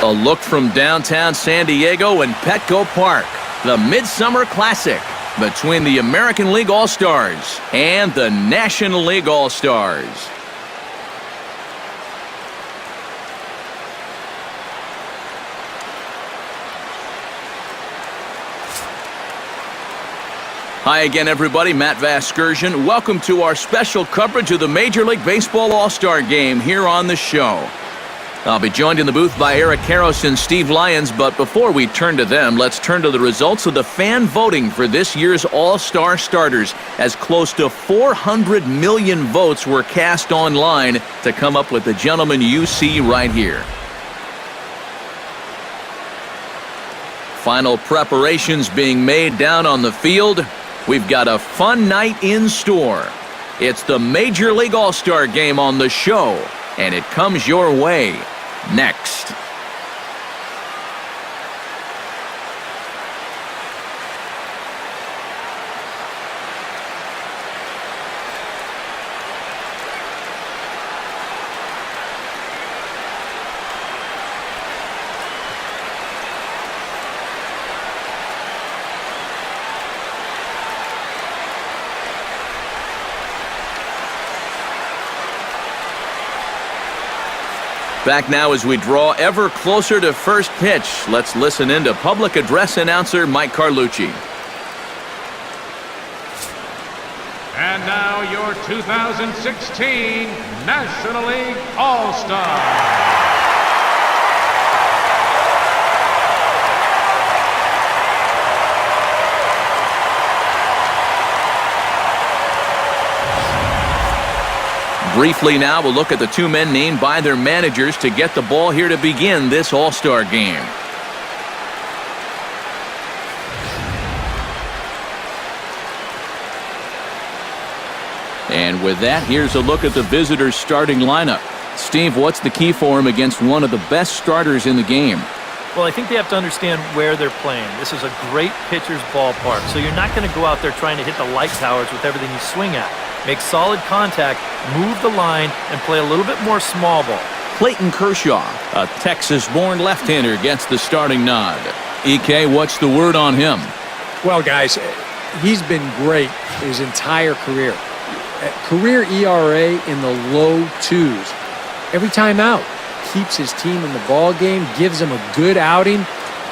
A look from downtown San Diego and Petco Park. The Midsummer Classic between the American League All-Stars and the National League All-Stars. Hi again, everybody. Matt Vasgersian. Welcome to our special coverage of the Major League Baseball All-Star Game here on the show. I'll be joined in the booth by Eric Karros and Steve Lyons, but before we turn to them, let's turn to the results of the fan voting for this year's All-Star starters, as close to 400 million votes were cast online to come up with the gentleman you see right here. Final preparations being made down on the field. We've got a fun night in store. It's the Major League All-Star Game on the show, and it comes your way next. Back now as we draw ever closer to first pitch. Let's listen in to public address announcer Mike Carlucci. And now your 2016 National League All-Star. Briefly now, we'll look at the two men named by their managers to get the ball here to begin this All-Star Game. And with that, here's a look at the visitors' starting lineup. Steve, what's the key for him against one of the best starters in the game? Well, I think they have to understand where they're playing. This is a great pitcher's ballpark, so you're not going to go out there trying to hit the light towers with everything you swing at. Make solid contact, move the line, and play a little bit more small ball. Clayton Kershaw, a Texas-born left-hander, gets the starting nod. EK, what's the word on him? Well, guys, he's been great his entire career. Career ERA in the low 2s. Every time out, keeps his team in the ball game, gives them a good outing.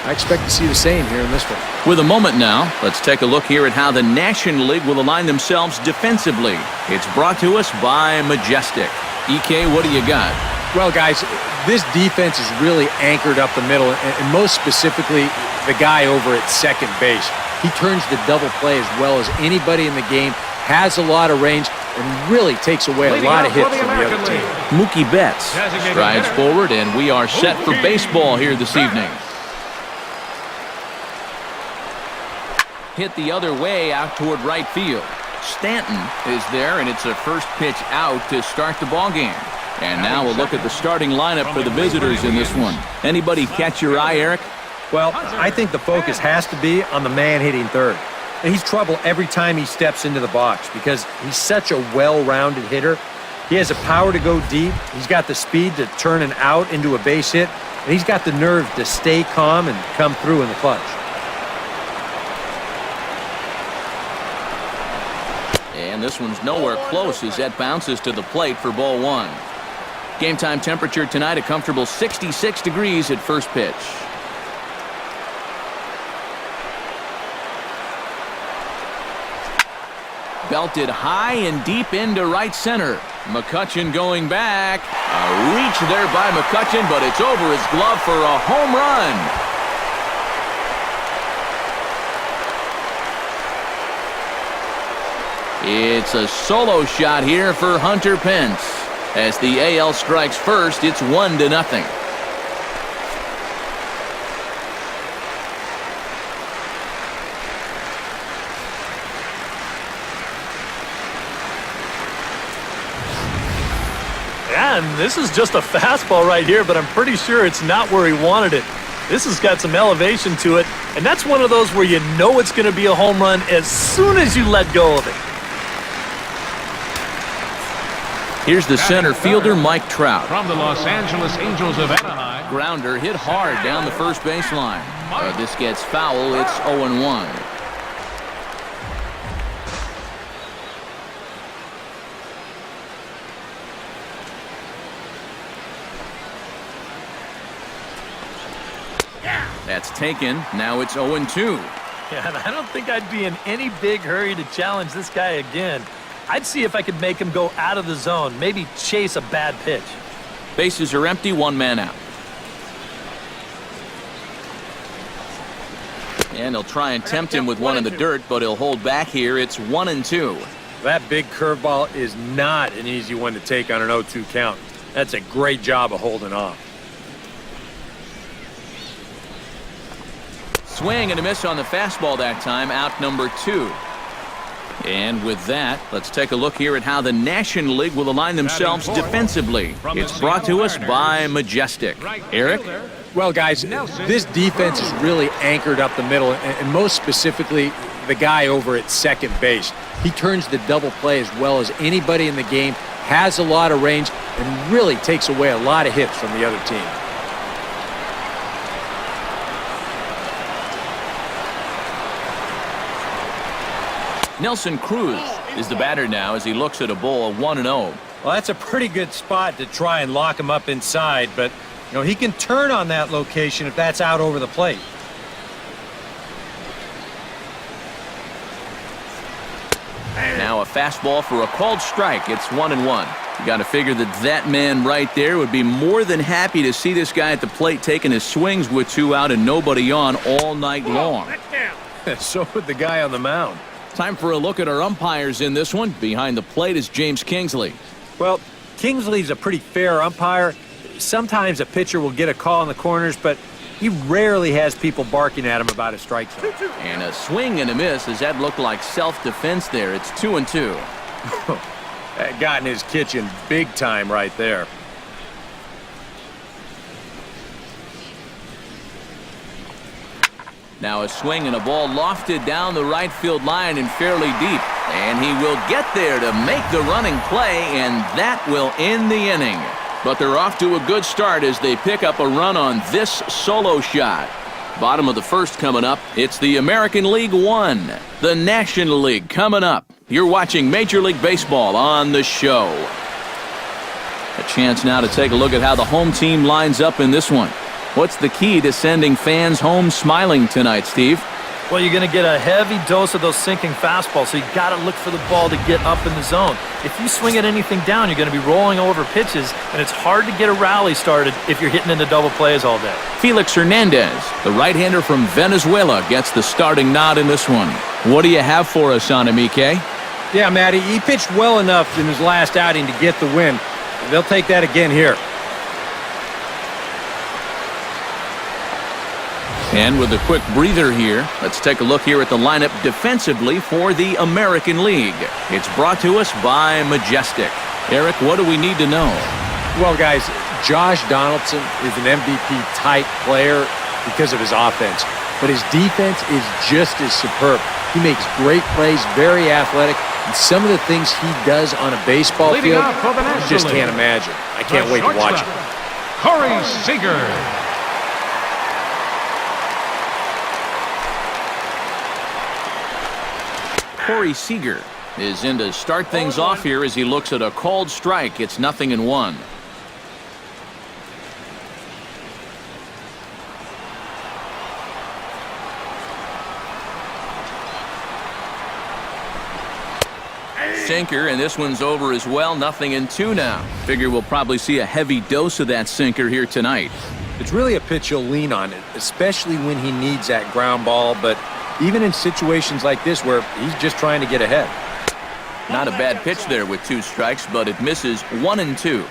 I expect to see the same here in this one. With a moment now, let's take a look here at how the National League will align themselves defensively. It's brought to us by Majestic. EK, what do you got? Well, guys, this defense is really anchored up the middle, and most specifically, the guy over at second base. He turns the double play as well as anybody in the game, has a lot of range, and really takes away a lot of hits from the other team. Mookie Betts strides forward, and we are set for baseball here this evening. Hit the other way out toward right field. Stanton is there, and it's a first pitch out to start the ball game. And now we'll look at the starting lineup for the visitors in this one. Anybody catch your eye, Eric? Well, I think the focus has to be on the man hitting third. And he's trouble every time he steps into the box because he's such a well-rounded hitter. He has the power to go deep. He's got the speed to turn an out into a base hit. And he's got the nerve to stay calm and come through in the clutch. And this one's nowhere close as that bounces to the plate for ball one. Game time temperature tonight, a comfortable 66 degrees at first pitch. Belted high and deep into right center. McCutchen going back. A reach there by McCutchen, but it's over his glove for a home run. It's a solo shot here for Hunter Pence. As the AL strikes first, it's 1-0. And this is just a fastball right here, but I'm pretty sure it's not where he wanted it. This has got some elevation to it, and that's one of those where you know it's going to be a home run as soon as you let go of it. Here's the center fielder, Mike Trout. From the Los Angeles Angels of Anaheim, grounder hit hard down the first baseline. This gets foul. It's 0-1. That's taken. Now it's 0-2. Yeah, and I don't think I'd be in any big hurry to challenge this guy again. I'd see if I could make him go out of the zone, maybe chase a bad pitch. Bases are empty, one man out. And he'll try and tempt him with one in the dirt, but he'll hold back here. It's 1-2. That big curveball is not an easy one to take on an 0-2 count. That's a great job of holding off. Swing and a miss on the fastball that time, out number 2. And with that, let's take a look here at how the National League will align themselves defensively. It's brought to us by Majestic. Eric? Well, guys, this defense is really anchored up the middle, and most specifically, the guy over at second base. He turns the double play as well as anybody in the game, has a lot of range, and really takes away a lot of hits from the other team. Nelson Cruz is the batter now as he looks at a ball of 1-0. Well, that's a pretty good spot to try and lock him up inside, but you know, he can turn on that location if that's out over the plate. Now a fastball for a called strike. It's 1-1. You got to figure that man right there would be more than happy to see this guy at the plate taking his swings with 2 out and nobody on all night long. So would the guy on the mound. Time for a look at our umpires in this one. Behind the plate is James Kingsley. Well, Kingsley's a pretty fair umpire. Sometimes a pitcher will get a call in the corners, but he rarely has people barking at him about a strike zone. And a swing and a miss. Does that look like self-defense there? It's 2-2. That got in his kitchen big time right there. Now a swing and a ball lofted down the right field line and fairly deep. And he will get there to make the running play, and that will end the inning. But they're off to a good start as they pick up a run on this solo shot. Bottom of the first coming up. It's the American League One, the National League coming up. You're watching Major League Baseball on the show. A chance now to take a look at how the home team lines up in this one. What's the key to sending fans home smiling tonight, Steve? Well, you're going to get a heavy dose of those sinking fastballs, so you got to look for the ball to get up in the zone. If you swing at anything down, you're going to be rolling over pitches, and it's hard to get a rally started if you're hitting into double plays all day. Felix Hernandez, the right-hander from Venezuela, gets the starting nod in this one. What do you have for us on him, EK? Yeah, Matty, he pitched well enough in his last outing to get the win. They'll take that again here. And with a quick breather here, let's take a look here at the lineup defensively for the American League. It's brought to us by Majestic. Eric, what do we need to know? Well, guys, Josh Donaldson is an MVP-type player because of his offense, but his defense is just as superb. He makes great plays, very athletic, and some of the things he does on a baseball field, you just can't imagine. I can't wait to watch it. Corey Seager. Corey Seager is in to start things off here as he looks at a called strike. It's 0-1. Sinker, and this one's over as well. 0-2 now. Figure we'll probably see a heavy dose of that sinker here tonight. It's really a pitch you'll lean on it, especially when he needs that ground ball, but even in situations like this where he's just trying to get ahead. Not a bad pitch there with 2 strikes, but it misses 1-2.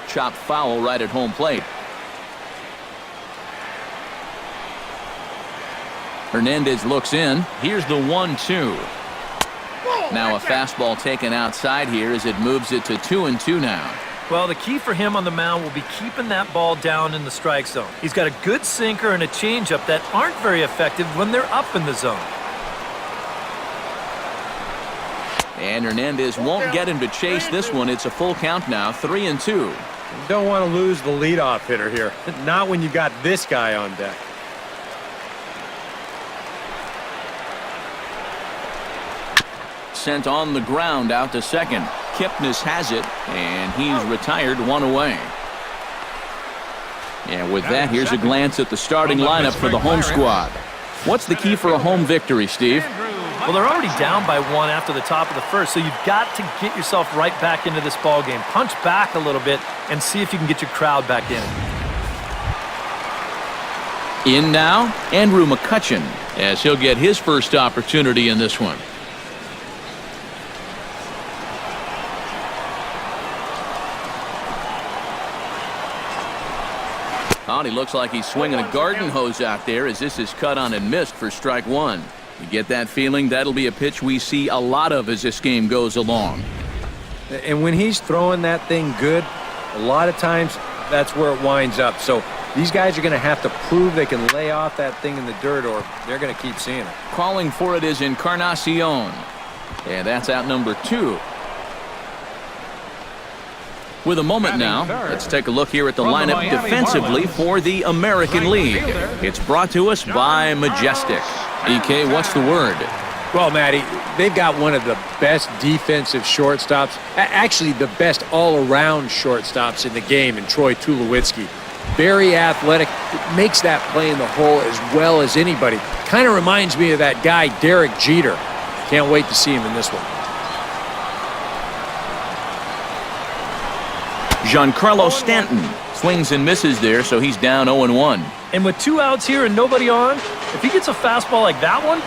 Chopped foul right at home plate. Hernandez looks in. Here's the 1-2. Now a fastball taken outside here as it moves it to 2-2 now. Well, the key for him on the mound will be keeping that ball down in the strike zone. He's got a good sinker and a changeup that aren't very effective when they're up in the zone. And Hernandez won't get him to chase this one. It's a full count now, 3-2. You don't want to lose the leadoff hitter here. Not when you got this guy on deck. Sent on the ground out to second. Kipnis has it, and he's retired, one away. And with that, here's a glance at the starting lineup for the home squad. What's the key for a home victory, Steve? Well, they're already down by 1 after the top of the first, so you've got to get yourself right back into this ball game. Punch back a little bit and see if you can get your crowd back in. In now, Andrew McCutchen, as he'll get his first opportunity in this one. Oh, and he looks like he's swinging a garden hose out there as this is cut on and missed for strike one. You get that feeling that'll be a pitch we see a lot of as this game goes along. And when he's throwing that thing good, a lot of times that's where it winds up. So these guys are going to have to prove they can lay off that thing in the dirt or they're going to keep seeing it. Calling for it is Encarnacion. And that's out number 2. With a moment now, let's take a look here at the lineup defensively for the American League. It's brought to us by Majestic. EK, what's the word? Well, Matty, they've got one of the best defensive shortstops, actually the best all-around shortstops in the game in Troy Tulowitzki. Very athletic, makes that play in the hole as well as anybody. Kind of reminds me of that guy, Derek Jeter. Can't wait to see him in this one. Giancarlo Stanton swings and misses there, so he's down 0-1. And with 2 outs here and nobody on, if he gets a fastball like that one,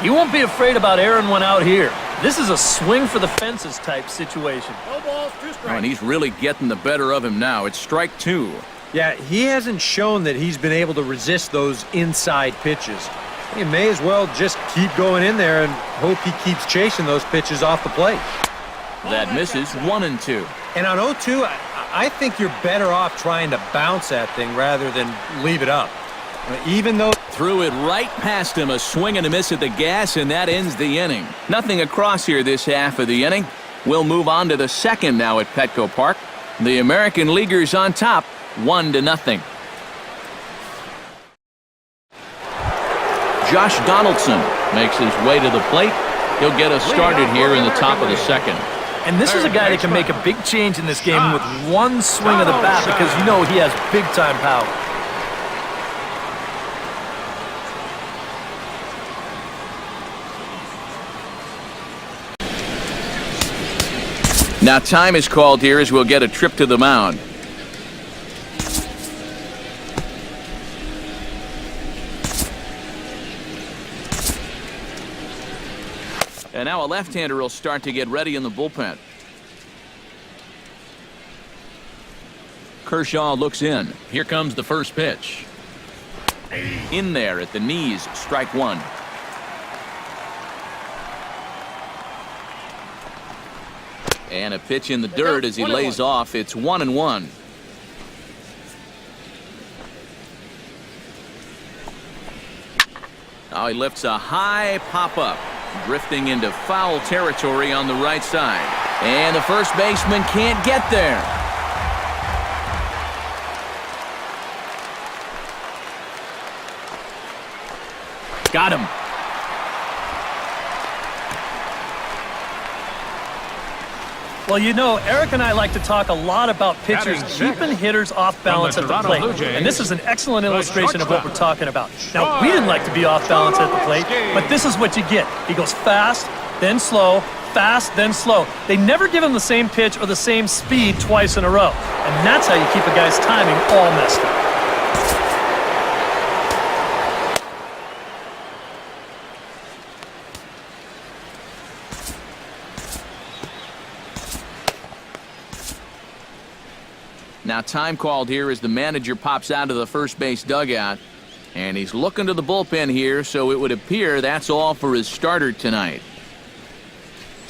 he won't be afraid about airing one out here. This is a swing for the fences type situation. Oh, and he's really getting the better of him now. It's strike 2. Yeah, he hasn't shown that he's been able to resist those inside pitches. He may as well just keep going in there and hope he keeps chasing those pitches off the plate. That misses 1-2. And on 0-2, I think you're better off trying to bounce that thing rather than leave it up. Even though threw it right past him, a swing and a miss at the gas, and that ends the inning. Nothing across here this half of the inning. We'll move on to the second now at Petco Park. The American Leaguers on top, 1-0. Josh Donaldson makes his way to the plate. He'll get us started here in the top of the second. And this is a guy that can make a big change in this game with one swing of the bat because you know he has big-time power. Now time is called here as we'll get a trip to the mound. And now a left-hander will start to get ready in the bullpen. Kershaw looks in. Here comes the first pitch. In there at the knees, strike 1. And a pitch in the dirt as he lays off. It's 1-1. Now he lifts a high pop-up, drifting into foul territory on the right side. And the first baseman can't get there. Got him. Well, you know, Eric and I like to talk a lot about pitchers keeping hitters off balance at the plate. And this is an excellent illustration of what we're talking about. Now, we didn't like to be off balance at the plate, but this is what you get. He goes fast, then slow, fast, then slow. They never give him the same pitch or the same speed twice in a row. And that's how you keep a guy's timing all messed up. Now time called here as the manager pops out of the first base dugout. And he's looking to the bullpen here, so it would appear that's all for his starter tonight.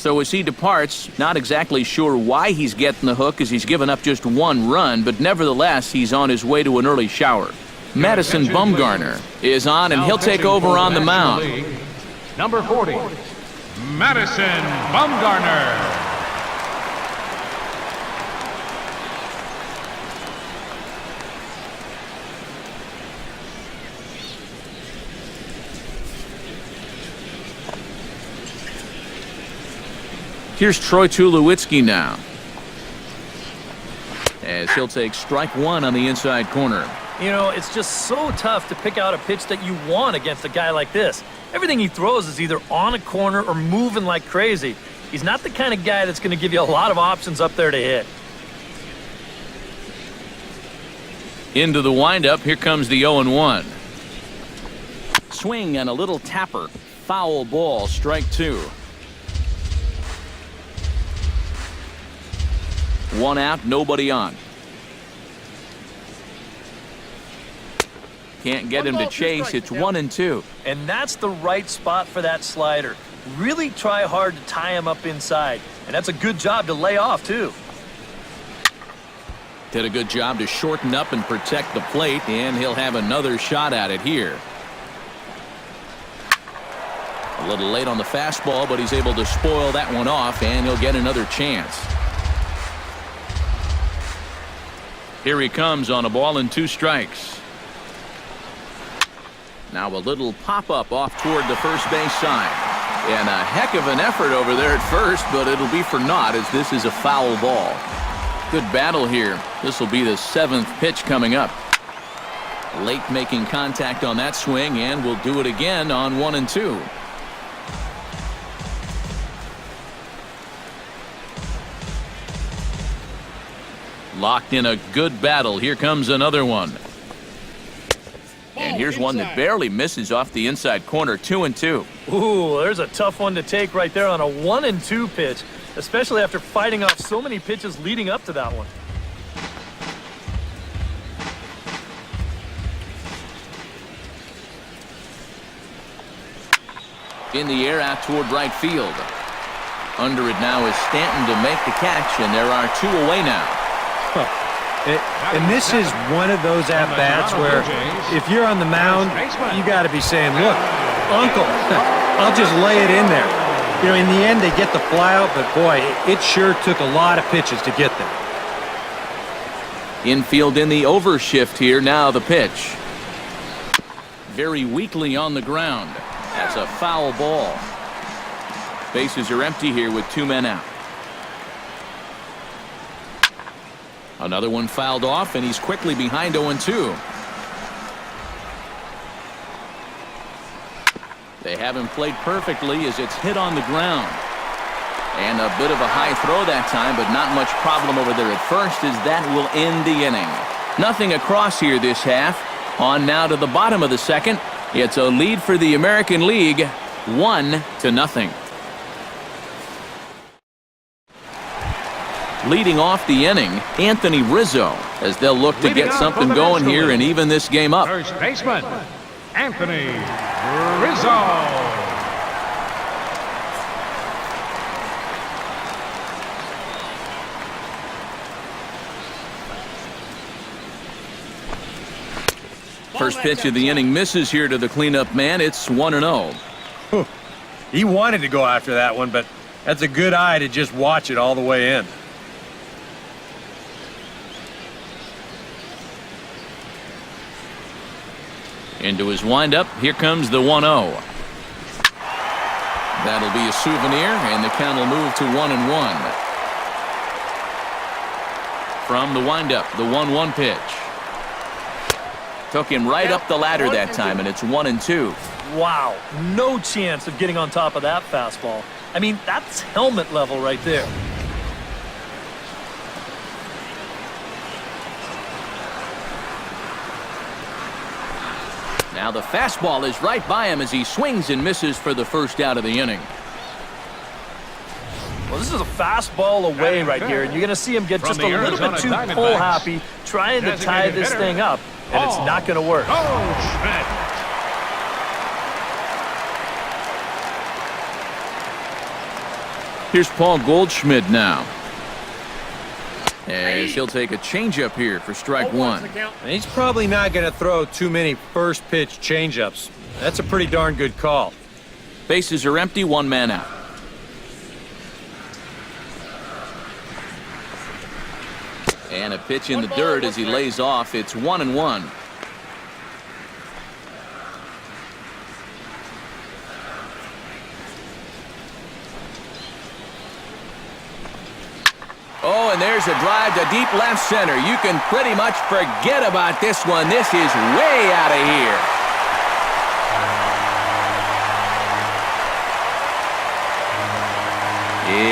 So as he departs, not exactly sure why he's getting the hook as he's given up just one run, but nevertheless, he's on his way to an early shower. Madison Bumgarner is on, and he'll take over on the mound. Number 40, Madison Bumgarner. Here's Troy Tulowitzki now, as he'll take strike one on the inside corner. You know, it's just so tough to pick out a pitch that you want against a guy like this. Everything he throws is either on a corner or moving like crazy. He's not the kind of guy that's going to give you a lot of options up there to hit. Into the windup, here comes the 0-1. Swing and a little tapper. Foul ball, strike two. One out, nobody on. Can't get him to chase. It's 1-2. And that's the right spot for that slider. Really try hard to tie him up inside. And that's a good job to lay off, too. Did a good job to shorten up and protect the plate, and he'll have another shot at it here. A little late on the fastball, but he's able to spoil that one off, and he'll get another chance. Here he comes on a ball and two strikes. Now a little pop-up off toward the first base side. And a heck of an effort over there at first, but it'll be for naught as this is a foul ball. Good battle here. This will be the seventh pitch coming up. Late making contact on that swing, and we'll do it again on 1-2. Locked in a good battle. Here comes another one. And here's one that barely misses off the inside corner. 2-2. Ooh, there's a tough one to take right there on a 1-2 pitch, especially after fighting off so many pitches leading up to that one. In the air out toward right field. Under it now is Stanton to make the catch, and there are two away now. And this is one of those at-bats where if you're on the mound, you got to be saying, look, uncle, I'll just lay it in there. You know, in the end, they get the flyout, but boy, it sure took a lot of pitches to get there. Infield in the overshift here. Now the pitch. Very weakly on the ground. That's a foul ball. Bases are empty here with two men out. Another one fouled off, and he's quickly behind 0-2. They have him played perfectly as it's hit on the ground. And a bit of a high throw that time, but not much problem over there at first as that will end the inning. Nothing across here this half. On now to the bottom of the second. It's a lead for the American League, 1-0. Leading off the inning, Anthony Rizzo, as they'll look to get something going here and even this game up. First baseman, Anthony Rizzo. First pitch of the inning misses here to the cleanup man. It's 1-0. He wanted to go after that one, but that's a good eye to just watch it all the way in. Into his windup, here comes the 1-0. That'll be a souvenir, and the count will move to 1-1. From the windup, the 1-1 pitch. Took him right up the ladder that time, and it's 1-2. Wow, no chance of getting on top of that fastball. I mean, that's helmet level right there. Now the fastball is right by him as he swings and misses for the first out of the inning. Well, this is a fastball away right here, and you're going to see him get just a little bit too pull happy trying to tie this thing up, and it's not going to work. Here's Paul Goldschmidt now. As he'll take a changeup here for strike one. And he's probably not going to throw too many first pitch changeups. That's a pretty darn good call. Bases are empty, one man out. And a pitch in the dirt as he lays off. It's 1-1. Oh, and there's a drive to deep left center. You can pretty much forget about this one. This is way out of here.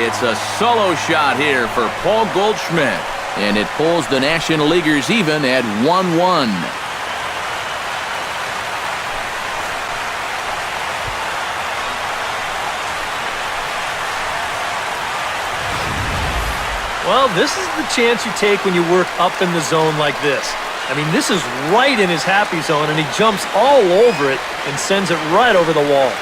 It's a solo shot here for Paul Goldschmidt. And it pulls the National Leaguers even at 1-1. Well, this is the chance you take when you work up in the zone like this. I mean, this is right in his happy zone, and he jumps all over it and sends it right over the wall.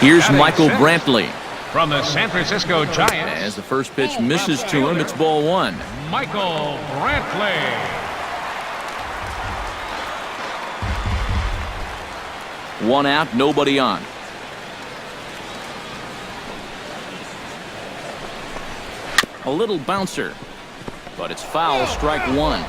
Here's Michael Brantley. From the San Francisco Giants. As the first pitch misses to him, it's ball one. Michael Brantley. One out, nobody on. A little bouncer, but it's foul, strike one.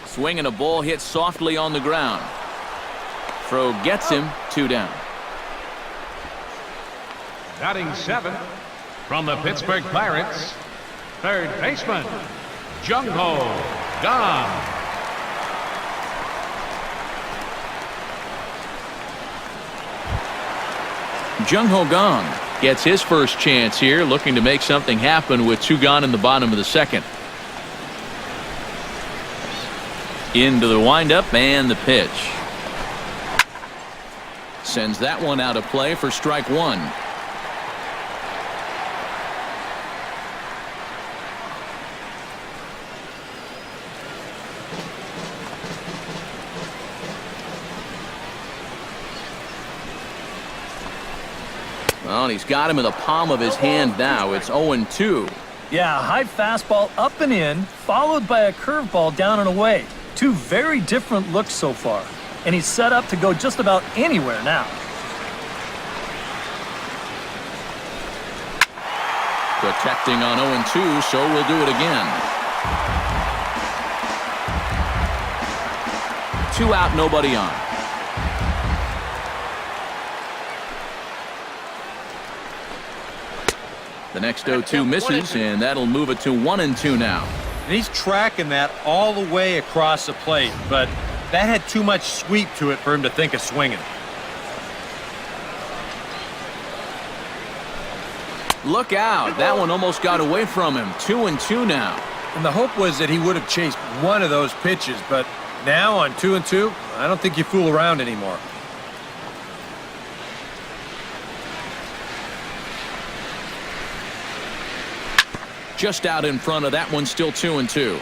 Swinging a ball hit softly on the ground. Throw gets him, 2 down. Batting 7 from the Pittsburgh Pirates, third baseman, Jung-Ho Kang. Jung-Ho Kang gets his first chance here, looking to make something happen with 2 gone in the bottom of the second. Into the windup and the pitch. Sends that one out of play for strike one. Well, he's got him in the palm of his hand now. It's 0-2. Yeah, high fastball up and in, followed by a curveball down and away. 2 very different looks so far. And he's set up to go just about anywhere now. Protecting on 0-2, so we'll do it again. 2 out, nobody on. The next 0-2 misses, and that'll move it to 1-2 now. And he's tracking that all the way across the plate, but that had too much sweep to it for him to think of swinging. Look out. That one almost got away from him. 2-2 now. And the hope was that he would have chased one of those pitches, but now on 2-2, I don't think you fool around anymore. Just out in front of that one, still 2-2.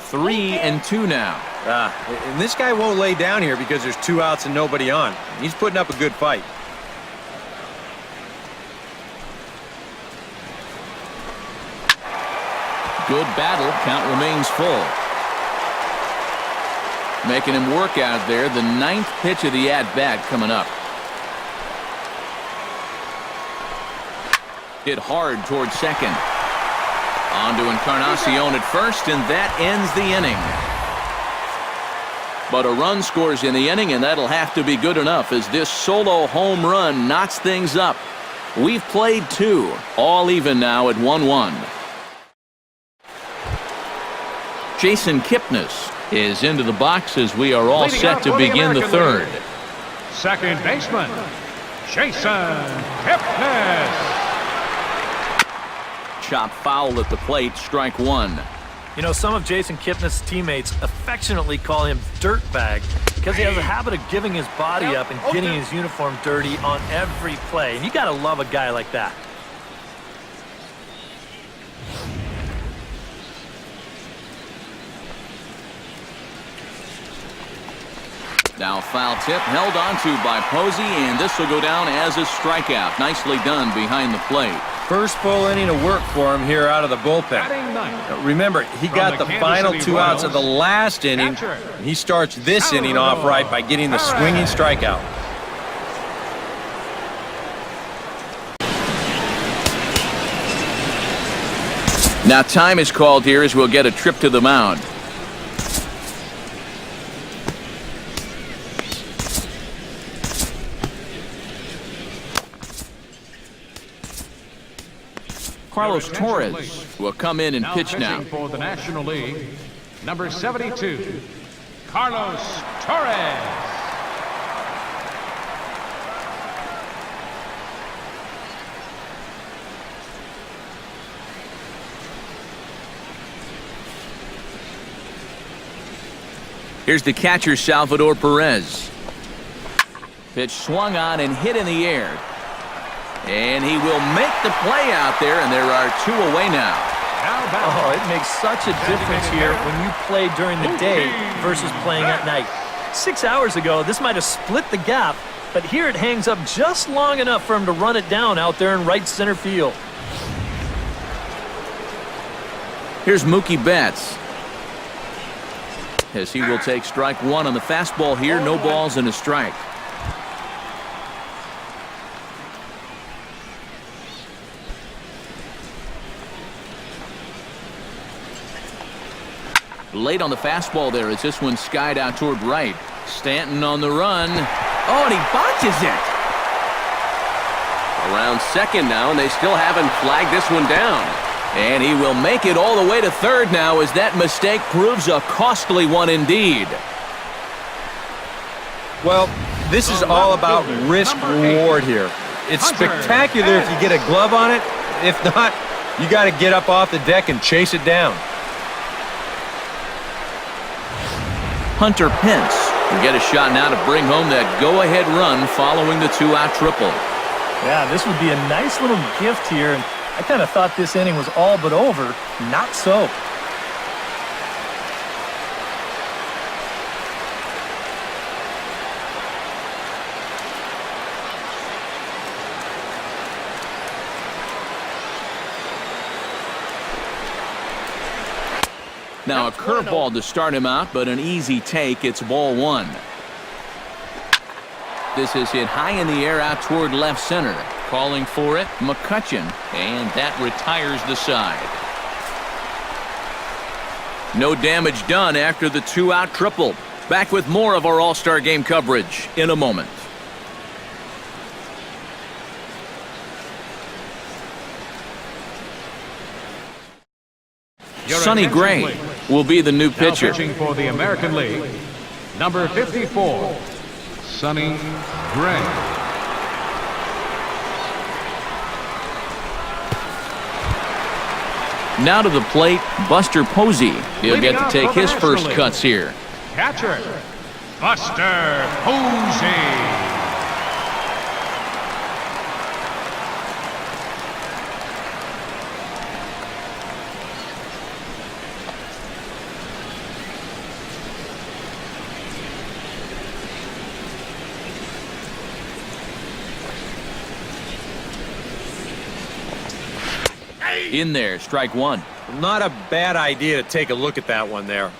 Three and 2 now. And this guy won't lay down here because there's 2 outs and nobody on. He's putting up a good fight. Good battle. Count remains full. Making him work out there. The 9th pitch of the at-bat coming up. Hit hard towards second. On to Encarnacion at first, and that ends the inning. But a run scores in the inning, and that'll have to be good enough as this solo home run knocks things up. We've played 2, all even now at 1-1. Jason Kipnis is into the box as we are all set to begin the third. Second baseman, Jason Kipnis. chop foul at the plate, strike one. You know, some of Jason Kipnis' teammates affectionately call him Dirtbag because he has a habit of giving his body up and getting his uniform dirty on every play. And you got to love a guy like that. Now foul tip held onto by Posey, and this will go down as a strikeout. Nicely done behind the plate. First full inning of work for him here out of the bullpen. Remember, he got the final 2 outs of the last inning. He starts this inning off right by getting the swinging strikeout. Now time is called here as we'll get a trip to the mound. Carlos Torres will come in and pitch now. For the National League, number 72, Carlos Torres. Here's the catcher, Salvador Perez. Pitch swung on and hit in the air. And he will make the play out there, and there are 2 away now. Oh, it makes such a difference here when you play during the day versus playing at night. 6 hours ago, this might have split the gap, but here it hangs up just long enough for him to run it down out there in right center field. Here's Mookie Betts, as he will take strike one on the fastball here. No balls and a strike. Late on the fastball there as this one skied out toward right. Stanton on the run. Oh, and he botches it. Around second now, and they still haven't flagged this one down. And he will make it all the way to third now as that mistake proves a costly one indeed. Well, this is all about risk-reward here. It's spectacular if you get a glove on it. If not, you got to get up off the deck and chase it down. Hunter Pence will get a shot now to bring home that go-ahead run following the 2-out triple. Yeah, this would be a nice little gift here, and I kind of thought this inning was all but over. Not so. Now a curveball to start him out, but an easy take. It's ball one. This is hit high in the air out toward left center. Calling for it, McCutchen, and that retires the side. No damage done after the 2-out triple. Back with more of our All-Star Game coverage in a moment. Sonny Gray will be the new pitcher. Now pitching for the American League, number 54, Sonny Gray. Now to the plate, Buster Posey. He'll get to take his first cuts here. Catcher, Buster Posey. In there, strike one. Not a bad idea to take a look at that one there.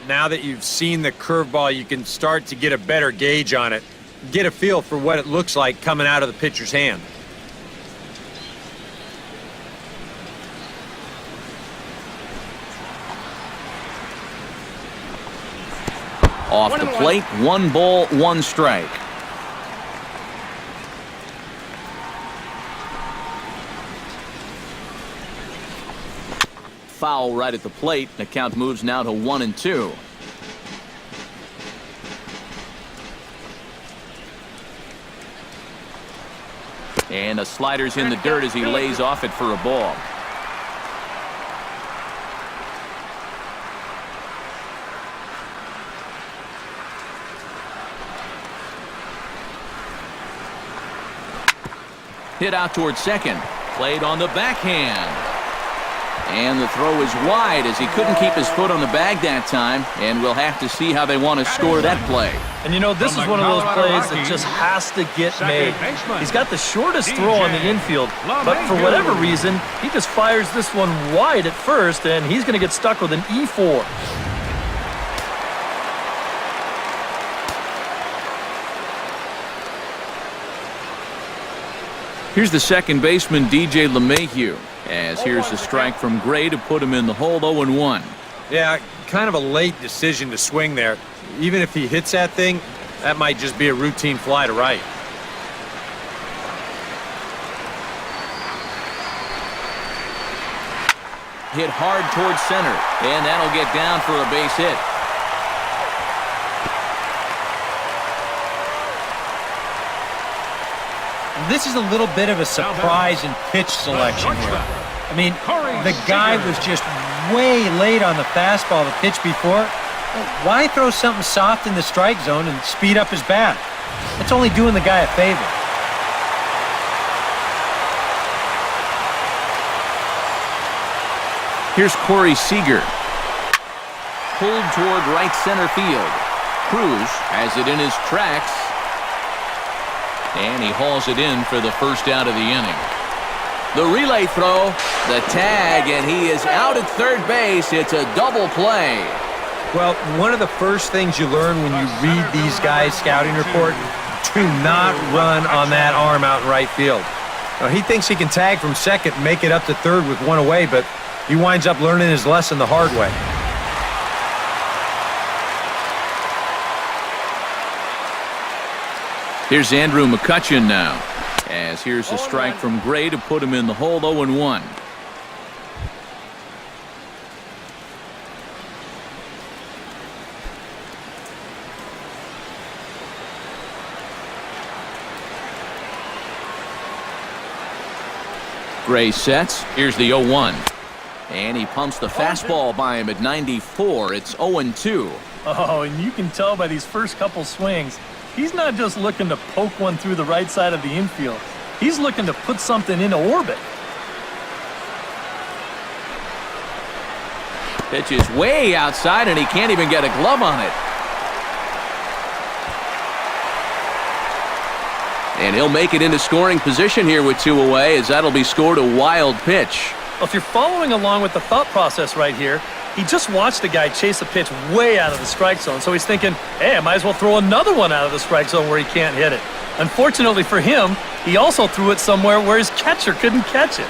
Now that you've seen the curveball, you can start to get a better gauge on it. Get a feel for what it looks like coming out of the pitcher's hand. Off the plate, 1 ball, 1 strike. Foul right at the plate. The count moves now to 1-2. And a slider's in the dirt as he lays off it for a ball. Hit out towards second. Played on the backhand. And the throw is wide as he couldn't keep his foot on the bag that time. And we'll have to see how they want to score that play. And you know, this is one of those plays that just has to get made. He's got the shortest throw on the infield, but for whatever reason, he just fires this one wide at first, and he's going to get stuck with an E4. Here's the second baseman, DJ LeMahieu, as here's a strike from Gray to put him in the hole, 0-1. Yeah, kind of a late decision to swing there. Even if he hits that thing, that might just be a routine fly to right. Hit hard towards center, and that'll get down for a base hit. This is a little bit of a surprise in pitch selection here. I mean, the guy was just way late on the fastball the pitch before. Why throw something soft in the strike zone and speed up his bat? It's only doing the guy a favor. Here's Corey Seager. Pulled toward right center field. Cruz has it in his tracks. And he hauls it in for the first out of the inning. The relay throw, the tag, and he is out at third base. It's a double play. Well, one of the first things you learn when you read these guys' scouting report, do not run on that arm out in right field. Now, he thinks he can tag from second and make it up to third with one away, but he winds up learning his lesson the hard way. Here's Andrew McCutchen now, as here's a strike from Gray to put him in the hole, 0-1. Gray sets. Here's the 0-1. And he pumps the fastball by him at 94. It's 0-2. Oh, and you can tell by these first couple swings, he's not just looking to poke one through the right side of the infield. He's looking to put something into orbit. Pitch is way outside, and he can't even get a glove on it. And he'll make it into scoring position here with two away, as that'll be scored a wild pitch. Well, if you're following along with the thought process right here, he just watched a guy chase a pitch way out of the strike zone, so he's thinking, hey, I might as well throw another one out of the strike zone where he can't hit it. Unfortunately for him, he also threw it somewhere where his catcher couldn't catch it.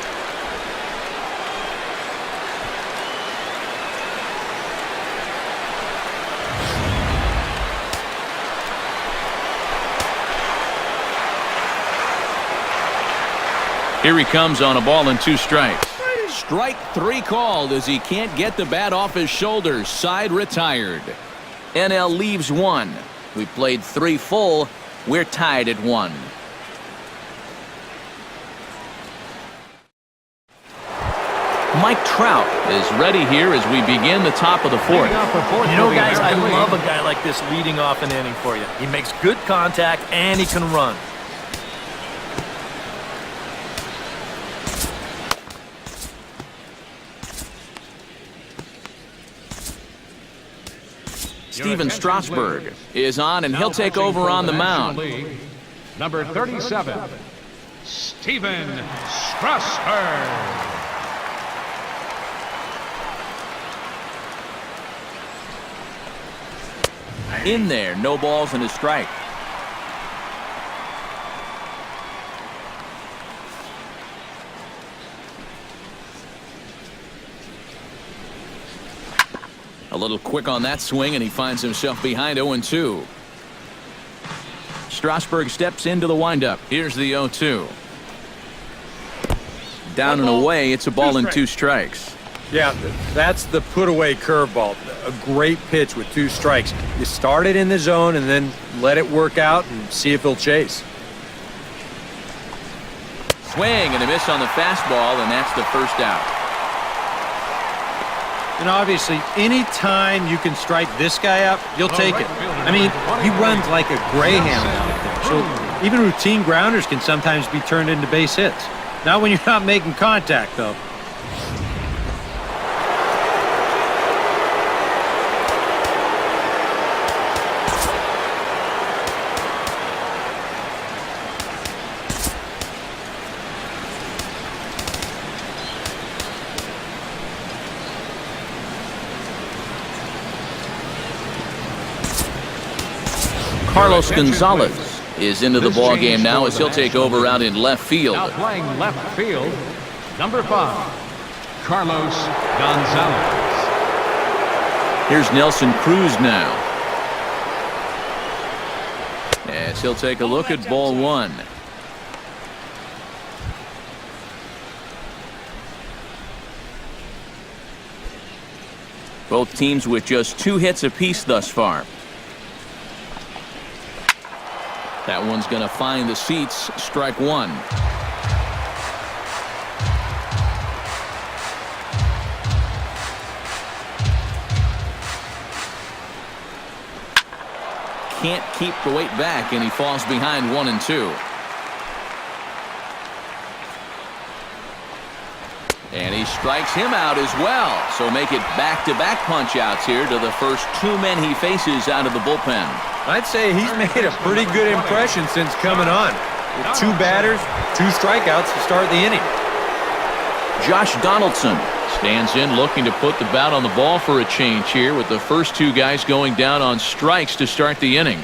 Here he comes on a ball and two strikes. Strike three called as he can't get the bat off his shoulders. Side retired. NL leaves one. We played three full. We're tied at 1. Mike Trout is ready here as we begin the top of the fourth. You know, guys, I love a guy like this leading off an inning for you. He makes good contact and he can run. Steven Strasburg is on, and he'll take over on the mound. Number 37, Steven Strasburg. In there, no balls and a strike. A little quick on that swing, and he finds himself behind 0-2. Strasburg steps into the windup. Here's the 0-2. Down and away, it's a ball and two strikes. Yeah, that's the put-away curveball. A great pitch with two strikes. You start it in the zone and then let it work out and see if he'll chase. Swing and a miss on the fastball, and that's the first out. And obviously, any time you can strike this guy up, you'll take it. I mean, he runs like a greyhound out there. So Even routine grounders can sometimes be turned into base hits. Not when you're not making contact, though. Carlos Gonzalez is into the ball game now as he'll take over out in left field. Now playing left field, number 5, Carlos Gonzalez. Here's Nelson Cruz now. As he'll take a look at ball 1. Both teams with just 2 hits apiece thus far. That one's going to find the seats. Strike 1. Can't keep the weight back, and he falls behind 1 and 2. And he strikes him out as well. So make it back-to-back punch-outs here to the first 2 men he faces out of the bullpen. I'd say he's made a pretty good impression since coming on. With 2 batters, 2 strikeouts to start the inning. Josh Donaldson stands in looking to put the bat on the ball for a change here with the first 2 guys going down on strikes to start the inning.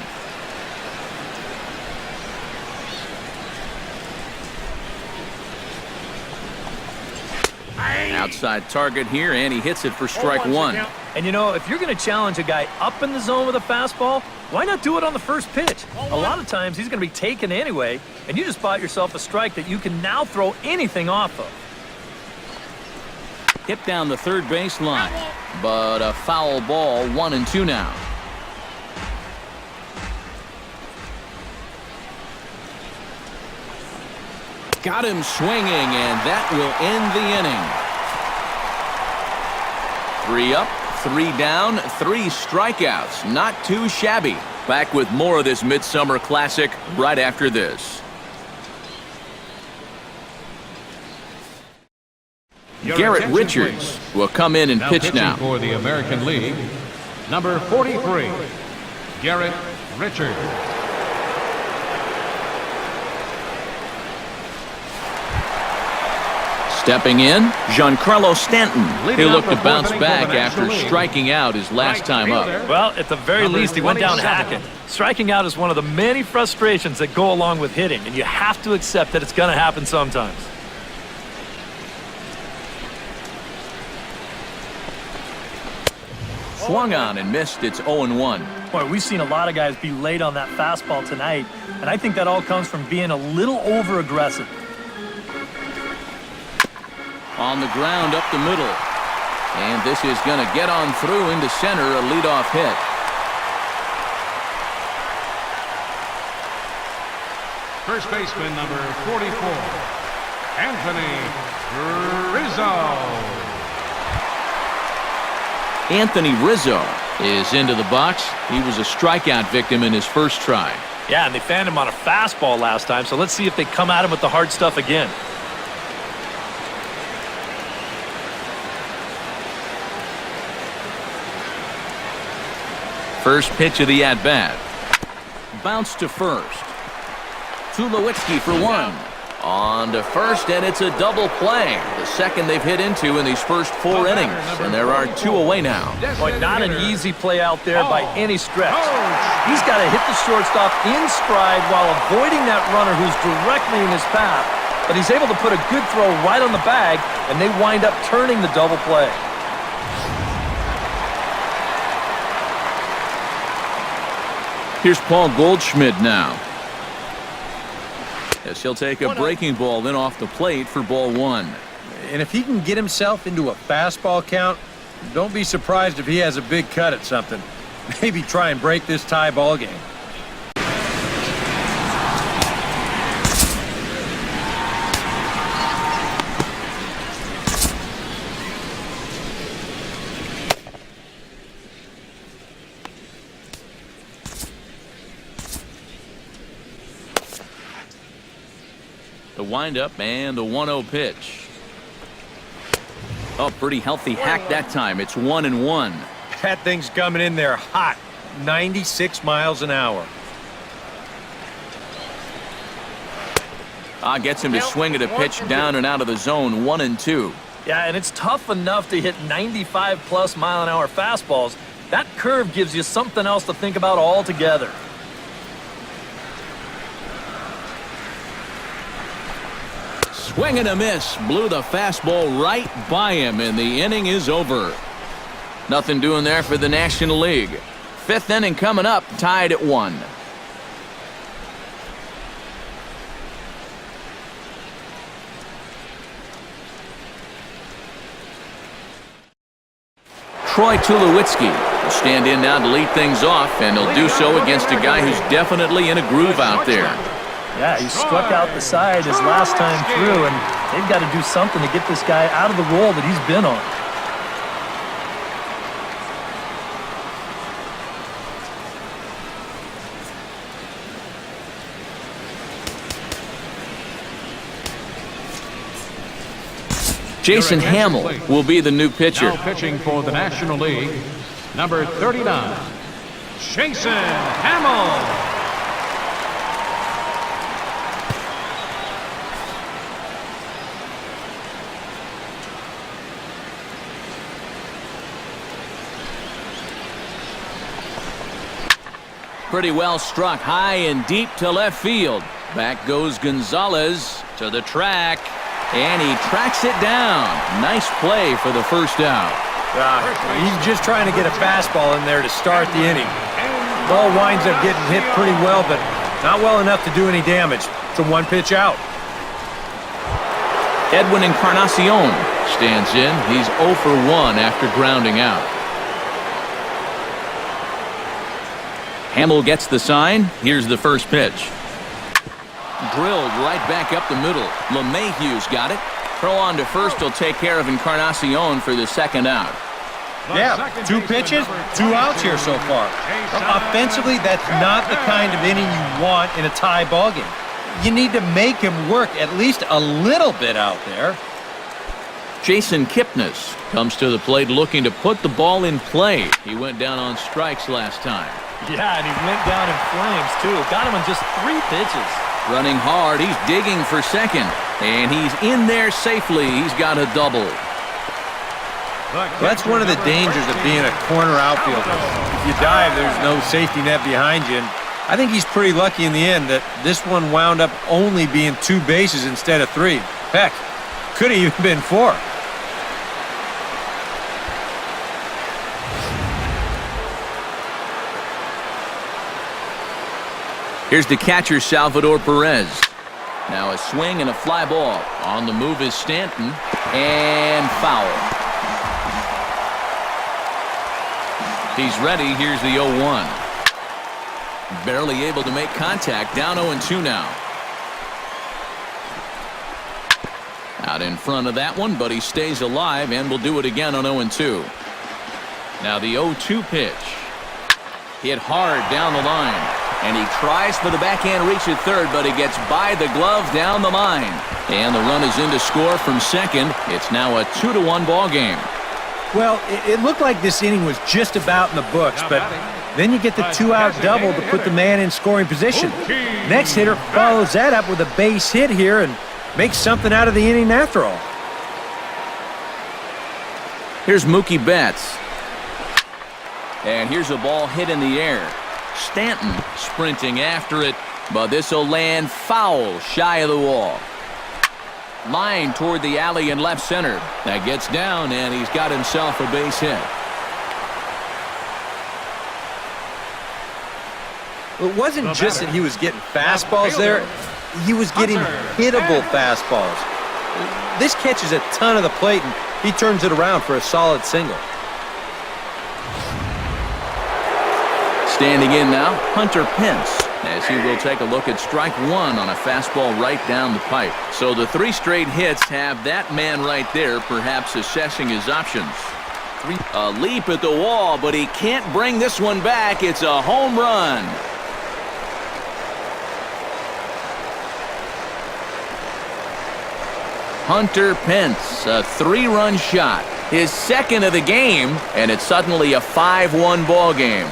Outside target here, and he hits it for strike 1. And you know, if you're going to challenge a guy up in the zone with a fastball, why not do it on the first pitch? A lot of times he's going to be taken anyway, and you just bought yourself a strike that you can now throw anything off of. Hit down the third base line, but a foul ball. 1 and 2 now. Got him swinging, and that will end the inning. 3 up, 3 down, 3 strikeouts. Not too shabby. Back with more of this Midsummer Classic right after this. Garrett Richards will come in and pitch now. For the American League, number 43, Garrett Richards. Stepping in, Giancarlo Stanton. He'll look to bounce back after striking out his last time up. Well, at the very least, he went down hacking. Striking out is one of the many frustrations that go along with hitting, and you have to accept that it's going to happen sometimes. Swung on and missed. It's 0-1. Boy, we've seen a lot of guys be late on that fastball tonight, and I think that all comes from being a little over-aggressive. On the ground up the middle. And this is going to get on through into center, a leadoff hit. First baseman, number 44, Anthony Rizzo. Anthony Rizzo is into the box. He was a strikeout victim in his first try. Yeah, and they fanned him on a fastball last time, so let's see if they come at him with the hard stuff again. First pitch of the at-bat. Bounce to first. Tulowitzki for 1. On to first, and it's a double play. The second they've hit into in these first 4 innings. And there are 2 away now. Boy, not an easy play out there by any stretch. He's got to hit the shortstop in stride while avoiding that runner who's directly in his path. But he's able to put a good throw right on the bag, and they wind up turning the double play. Here's Paul Goldschmidt now. As he'll take a breaking ball in off the plate for ball 1. And if he can get himself into a fastball count, don't be surprised if he has a big cut at something. Maybe try and break this tie ball game. The windup and the 1-0 pitch. Oh, pretty healthy hack that time. It's 1-1. That thing's coming in there hot. 96 miles an hour. Gets him to swing at a pitch down and out of the zone. 1-2. Yeah, and it's tough enough to hit 95+ mile-an-hour fastballs. That curve gives you something else to think about altogether. Swing and a miss. Blew the fastball right by him, and the inning is over. Nothing doing there for the National League. Fifth inning coming up, tied at 1. Troy Tulowitzki will stand in now to lead things off, and he'll do so against a guy who's definitely in a groove out there. Yeah, he struck out the side his last time through, and they've got to do something to get this guy out of the role that he's been on. Jason Hamill will be the new pitcher. Now pitching for the National League, number 39, Jason Hamill. Pretty well struck high and deep to left field. Back goes Gonzalez to the track, and he tracks it down. Nice play for the first out. He's just trying to get a fastball in there to start the inning. Ball winds up getting hit pretty well, but not well enough to do any damage. It's a 1-pitch out. Edwin Encarnacion stands in. He's 0 for 1 after grounding out. Hamill gets the sign. Here's the first pitch. Drilled right back up the middle. LeMahieu's got it. Throw on to first will take care of Encarnacion for the second out. Yeah, 2 pitches, 2 outs here so far. Offensively, that's not the kind of inning you want in a tie ball game. You need to make him work at least a little bit out there. Jason Kipnis comes to the plate looking to put the ball in play. He went down on strikes last time. Yeah, and he went down in flames, too. Got him in just 3 pitches. Running hard, he's digging for second, and he's in there safely. He's got a double. Well, that's one of the dangers of being a corner outfielder. If you dive, there's no safety net behind you. And I think he's pretty lucky in the end that this one wound up only being 2 bases instead of 3. Heck, could have even been 4. Here's the catcher, Salvador Perez. Now a swing and a fly ball. On the move is Stanton, and foul. He's ready. Here's the 0-1. Barely able to make contact. Down 0-2 now. Out in front of that one, but he stays alive and will do it again on 0-2. Now the 0-2 pitch. Hit hard down the line. And he tries for the backhand reach at third, but he gets by the glove down the line. And the run is in to score from second. It's now a 2-1 ball game. Well, it looked like this inning was just about in the books, but then you get the 2-out double to put the man in scoring position. Next hitter follows that up with a base hit here and makes something out of the inning after all. Here's Mookie Betts. And here's a ball hit in the air. Stanton sprinting after it, but this will land foul shy of the wall. Line toward the alley in left center. That gets down, and he's got himself a base hit. It wasn't just that he was getting fastballs there. He was getting hittable fastballs. This catches a ton of the plate, and he turns it around for a solid single. Standing in now, Hunter Pence, as he will take a look at strike 1 on a fastball right down the pipe. So the 3 straight hits have that man right there, perhaps assessing his options. A leap at the wall, but he can't bring this one back. It's a home run. Hunter Pence, a 3-run shot. His second of the game, and it's suddenly a 5-1 ball game.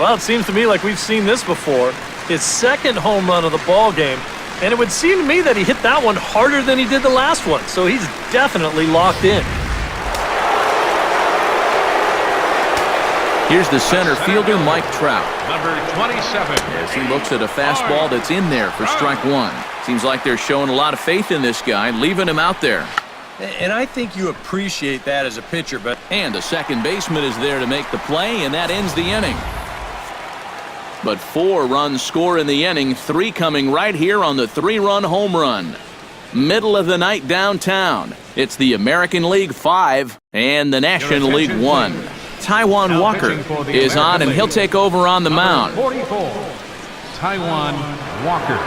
Well, it seems to me like we've seen this before. His second home run of the ball game, and it would seem to me that he hit that one harder than he did the last one, so he's definitely locked in. Here's the center fielder, Mike Trout. Number 27. As he looks at a fastball that's in there for strike one. Seems like they're showing a lot of faith in this guy, leaving him out there. And I think you appreciate that as a pitcher, but... And the second baseman is there to make the play, and that ends the inning. But 4 runs score in the inning, 3 coming right here on the 3-run home run. Middle of the night downtown. It's the American League 5 and the National League 1. Taijuan Walker is on, and he'll take over on the mound. 44, Taijuan Walker.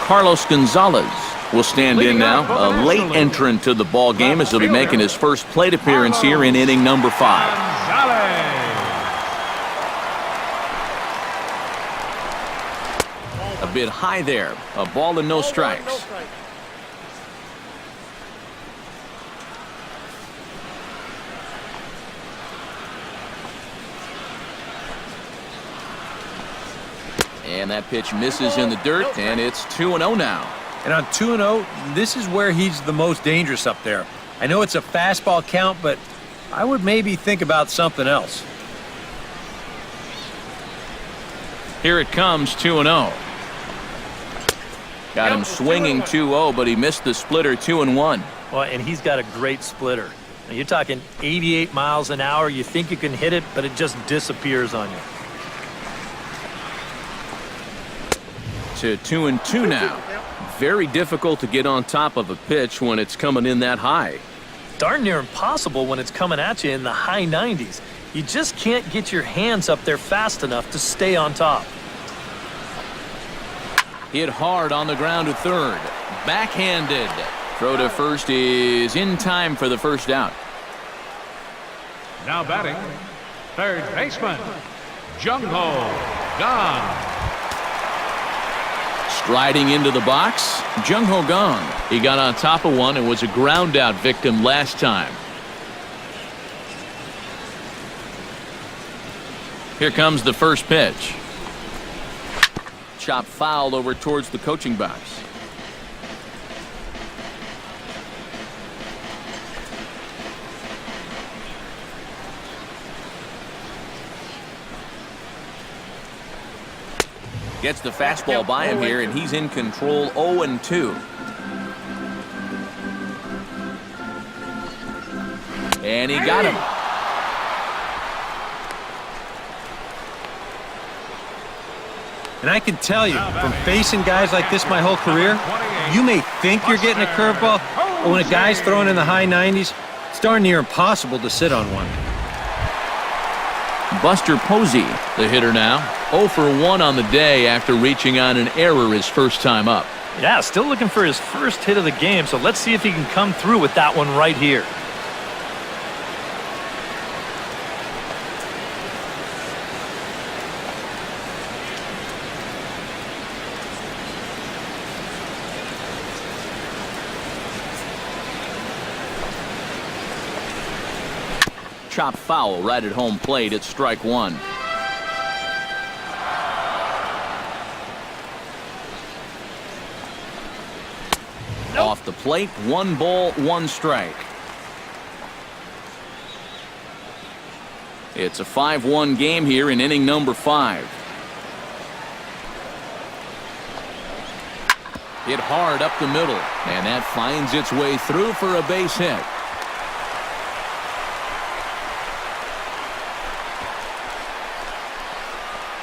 Carlos Gonzalez will stand in now, a late entrant to the ball game as he'll be making his first plate appearance here in inning number 5. A bit high there, a ball and no strikes. And that pitch misses in the dirt, and it's 2-0 now. And on 2-0, this is where he's the most dangerous up there. I know it's a fastball count, but I would maybe think about something else. Here it comes, 2-0. Got him swinging 2-0, but he missed the splitter 2-1. Well, and he's got a great splitter. Now, you're talking 88 miles an hour. You think you can hit it, but it just disappears on you. To 2-2 now. Very difficult to get on top of a pitch when it's coming in that high. Darn near impossible when it's coming at you in the high 90s. You just can't get your hands up there fast enough to stay on top. Hit hard on the ground to third. Backhanded. Throw to first is in time for the first out. Now batting, third baseman, Jung-Ho Kang. Striding into the box, Jung-Ho Kang. He got on top of one and was a ground out victim last time. Here comes the first pitch. Chop foul over towards the coaching box. Gets the fastball by him here, and he's in control 0-2. And he got him. And I can tell you, from facing guys like this my whole career, you may think you're getting a curveball, but when a guy's throwing in the high 90s, it's darn near impossible to sit on one. Buster Posey, the hitter now, 0 for 1 on the day after reaching on an error his first time up. Yeah, still looking for his first hit of the game, so let's see if he can come through with that one right here. Chop foul right at home plate. It's strike one. Nope. Off the plate, 1 ball, 1 strike. It's a 5-1 game here in inning number 5. Hit hard up the middle, and that finds its way through for a base hit.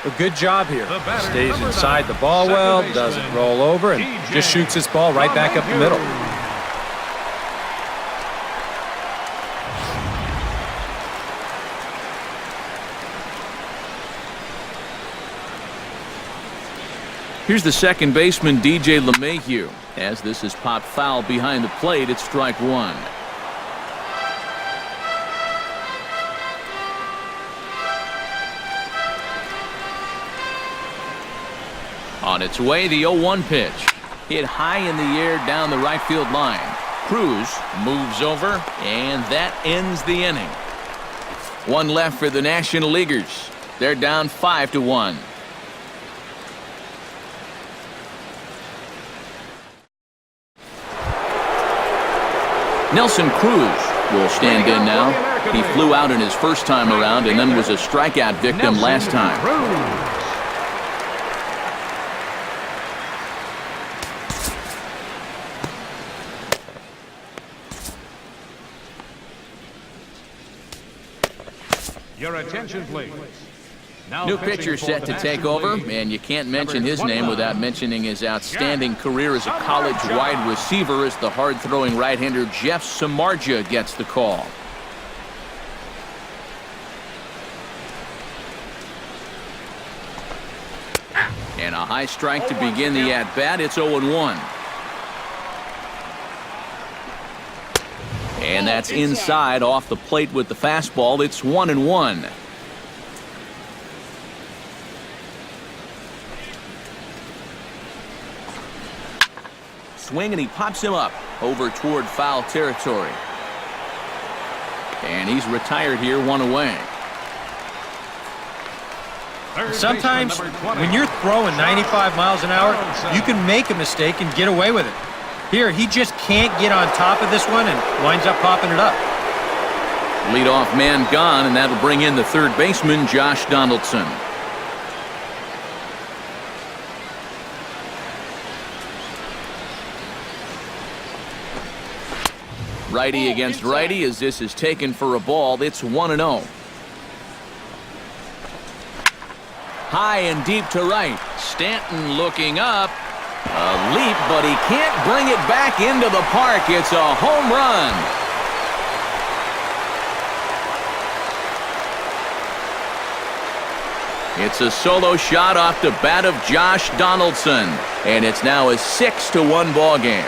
A good job here. Stays inside the ball well, doesn't roll over, and just shoots this ball right back up the middle. Here's the second baseman, DJ LeMahieu. As this is popped foul behind the plate, it's strike one. On its way, the 0-1 pitch. Hit high in the air down the right field line. Cruz moves over, and that ends the inning. One left for the National Leaguers. They're down 5-1. Nelson Cruz will stand in now. He flew out in his first time around and then was a strikeout victim last time. Your attention, please. Now New pitcher set to take over, and you can't mention his name without mentioning his outstanding career as a college wide receiver as the hard-throwing right-hander Jeff Samardzija gets the call. And a high strike to begin the at-bat. It's 0-1. And that's inside off the plate with the fastball. It's 1-1. Swing, and he pops him up over toward foul territory. And he's retired here, one away. Sometimes when you're throwing 95 miles an hour, you can make a mistake and get away with it. Here, he just can't get on top of this one and winds up popping it up. Leadoff man gone, and that'll bring in the third baseman, Josh Donaldson. Righty against righty as this is taken for a ball. It's 1-0. High and deep to right. Stanton looking up. A leap, but he can't bring it back into the park. It's a home run. It's a solo shot off the bat of Josh Donaldson. And it's now a 6-1 ball game.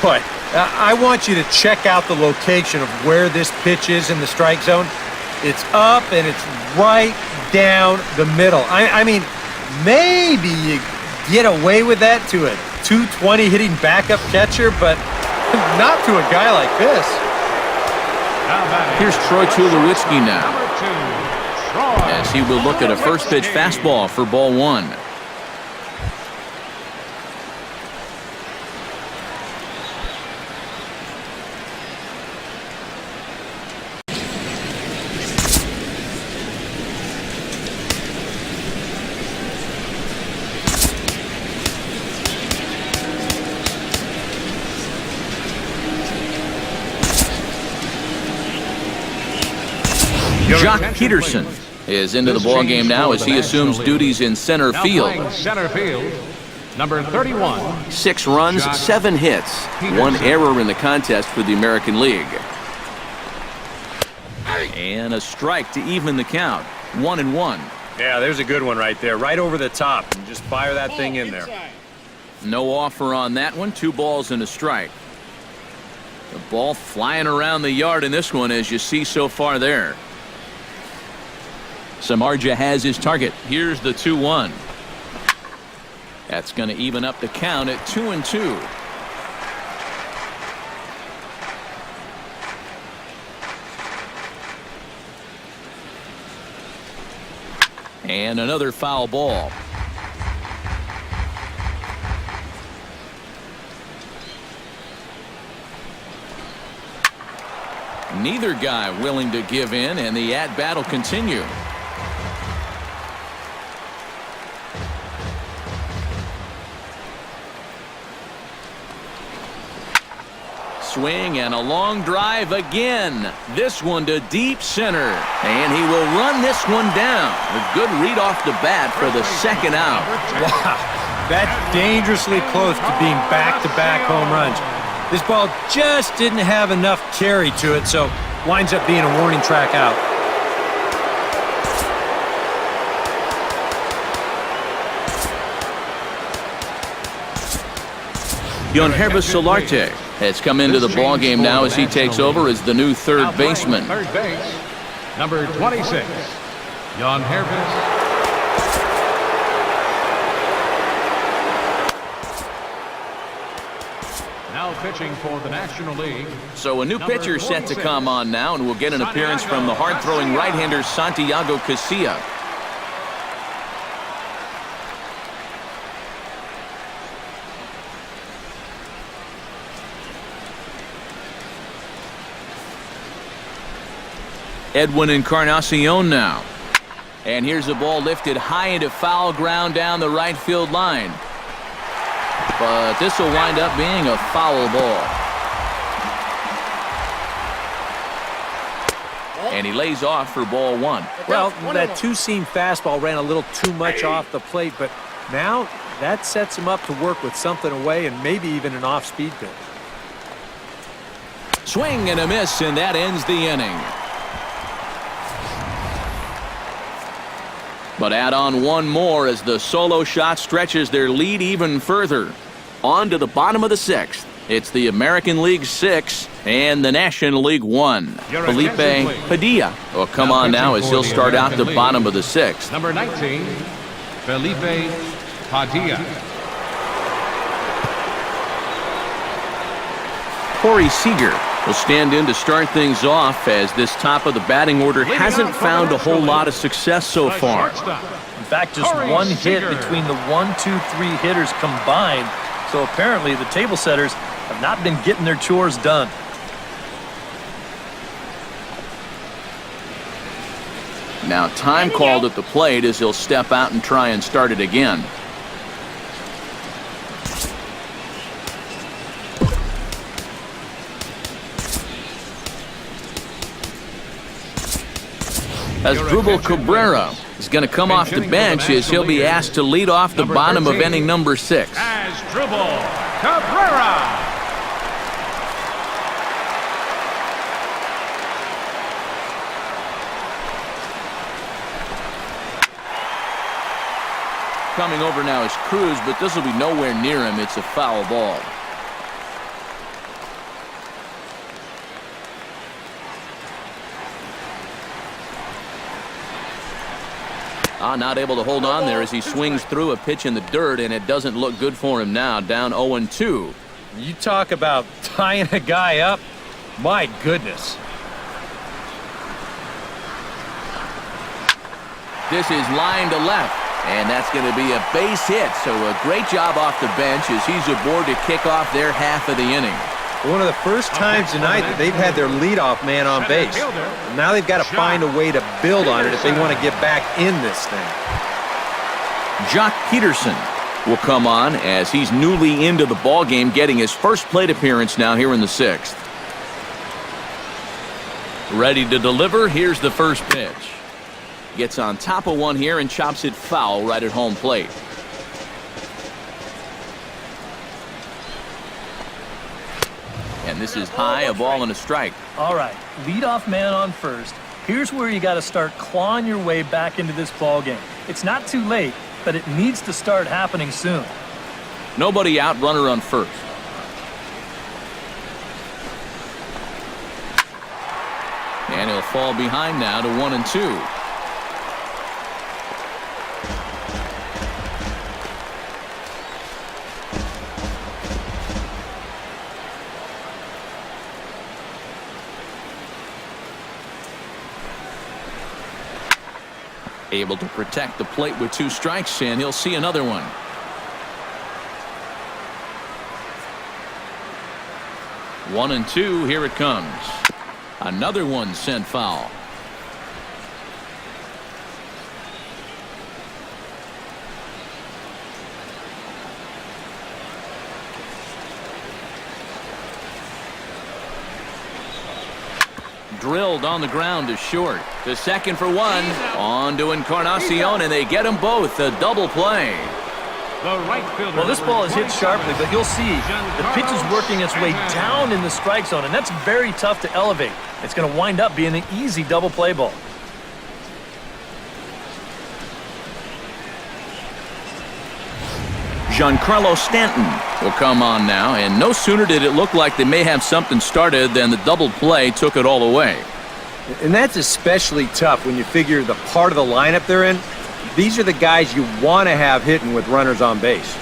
Boy, I want you to check out the location of where this pitch is in the strike zone. It's up and it's right down the middle. I mean, maybe you get away with that to a 220 hitting backup catcher, but not to a guy like this. Here's Troy Tulowitzki now, as he will look at a first pitch fastball for ball one. Jock Peterson is into the ballgame now as he assumes duties in center field. Center field, number 31. 6 runs, 7 hits, 1 error in the contest for the American League. And a strike to even the count. 1-1. Yeah, there's a good one right there, right over the top, and just fire that thing in there. No offer on that one. 2 balls and a strike. The ball flying around the yard in this one, as you see so far there. Samardzija has his target. Here's the 2-1. That's going to even up the count at 2-2. And another foul ball. Neither guy willing to give in, and the at-bat will continue. Swing and a long drive again. This one to deep center. And he will run this one down. A good read off the bat for the second out. Wow, that's dangerously close to being back-to-back home runs. This ball just didn't have enough carry to it, so winds up being a warning track out. Yonhervis Solarte has come into the ball game now as he takes over as the new third baseman. Third base, number 26, Jan Hervis. Now pitching for the National League. So a new pitcher set to come on now, and we'll get an appearance from the hard-throwing right-hander Santiago Casilla. Edwin Encarnacion now. And here's the ball lifted high into foul ground down the right field line. But this will wind up being a foul ball. And he lays off for ball one. Well, that two-seam fastball ran a little too much off the plate, but now that sets him up to work with something away and maybe even an off-speed pitch. Swing and a miss, and that ends the inning. But add on one more as the solo shot stretches their lead even further. On to the bottom of the sixth. It's the American League 6 and the National League 1. Felipe Padilla will come on now as he'll start out the bottom of the sixth. Number 19, Felipe Padilla. Corey Seager will stand in to start things off as this top of the batting order hasn't found a whole lot of success so far. In fact, just one hit between the 1, 2, 3 hitters combined. So apparently the table setters have not been getting their chores done. Now time called at the plate as he'll step out and try and start it again. As Drupal Cabrera is going to come off the bench as he'll be asked to lead off the bottom of inning number 6. As Drupal Cabrera. Coming over now is Cruz, but this will be nowhere near him. It's a foul ball. Not able to hold on there as he swings through a pitch in the dirt, and it doesn't look good for him now. Down 0-2. You talk about tying a guy up. My goodness. This is line to left, and that's going to be a base hit. So a great job off the bench as he's aboard to kick off their half of the inning. One of the first times tonight that they've had their leadoff man on base. Now they've got to find a way to build on it if they want to get back in this thing. Jock Peterson will come on as he's newly into the ball game, getting his first plate appearance now here in the 6th. Ready to deliver. Here's the first pitch. Gets on top of one here and chops it foul right at home plate. And this is high, a ball and a strike. All right, leadoff man on first. Here's where you got to start clawing your way back into this ball game. It's not too late, but it needs to start happening soon. Nobody out, runner on first. And he'll fall behind now to 1-2. Able to protect the plate with 2 strikes, and he'll see another one. One and two, here it comes. Another one sent foul. Drilled on the ground to short. The second for one. On to Encarnacion, and they get them both. A double play. Well, this ball is hit sharply, but you'll see the pitch is working its way down in the strike zone, and that's very tough to elevate. It's going to wind up being an easy double play ball. Giancarlo Stanton will come on now, and no sooner did it look like they may have something started than the double play took it all away. And that's especially tough when you figure the part of the lineup they're in. These are the guys you want to have hitting with runners on base.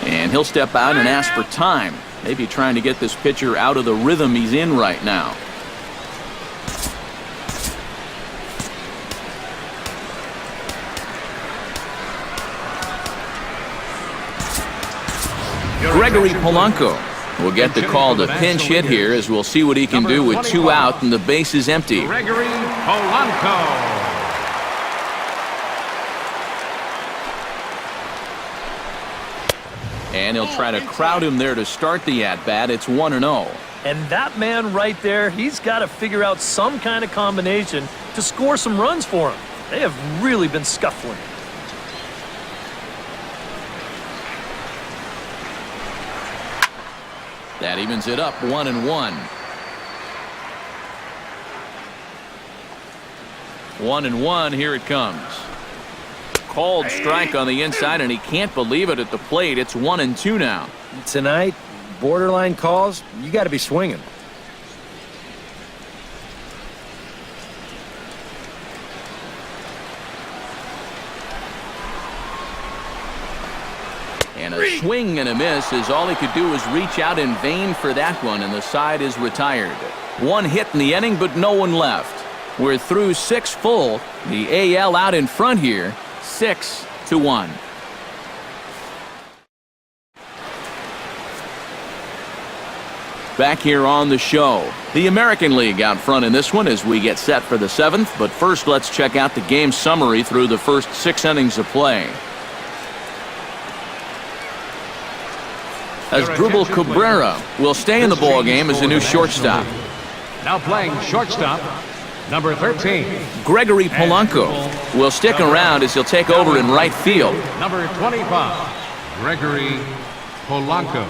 And he'll step out and ask for time. Maybe trying to get this pitcher out of the rhythm he's in right now. Gregory Polanco will get the call to pinch hit here, as we'll see what he can do with 2 out and the base is empty. Gregory Polanco. And he'll try to crowd him there to start the at-bat. It's 1-0. And that man right there, he's got to figure out some kind of combination to score some runs for him. They have really been scuffling. That evens it up, 1-1. 1-1, here it comes. Called strike on the inside, and he can't believe it at the plate. It's 1-2 now. Tonight, borderline calls, you got to be swinging. And a swing and a miss, as all he could do was reach out in vain for that one, and the side is retired. 1 hit in the inning, but no one left. We're through 6 full. The AL out in front here, 6-1. Back here on the show, the American League out front in this one as we get set for the 7th. But first, let's check out the game summary through the first 6 innings of play. As Drupal Cabrera will stay in the ball game as a new shortstop. Now playing shortstop, number 13. Gregory Polanco will stick around as he'll take over in right field. Number 25, Gregory Polanco.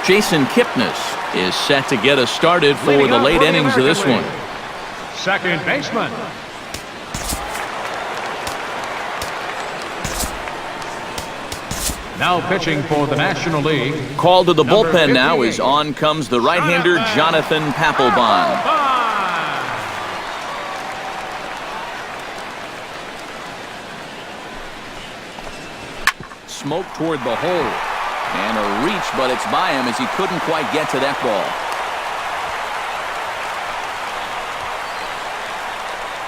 Jason Kipnis is set to get us started for the late innings of this one. Second baseman. Now pitching for the National League. Called to the bullpen now as on comes the right-hander Jonathan Papelbon. Smoke toward the hole. And a reach, but it's by him as he couldn't quite get to that ball.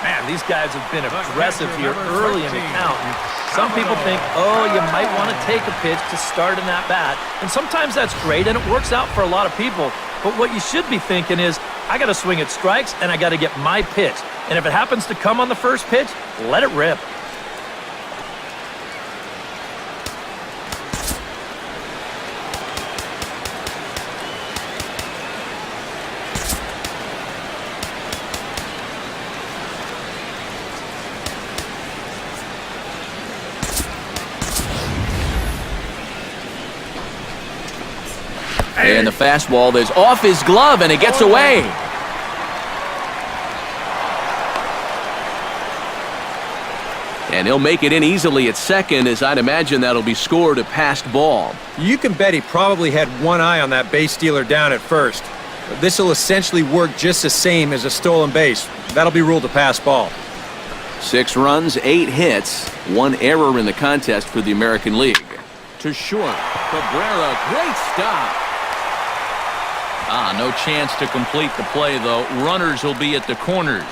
Man, these guys have been aggressive here early in the count. And some people think, oh, you might want to take a pitch to start in that bat. And sometimes that's great, and it works out for a lot of people. But what you should be thinking is, I got to swing at strikes, and I got to get my pitch. And if it happens to come on the first pitch, let it rip. And the fastball is off his glove, and it gets away. And he'll make it in easily at second, as I'd imagine that'll be scored a passed ball. You can bet he probably had one eye on that base stealer down at first. This will essentially work just the same as a stolen base. That'll be ruled a pass ball. 6 runs, 8 hits, 1 error in the contest for the American League. To short, Cabrera, great stop. No chance to complete the play, though. Runners will be at the corners.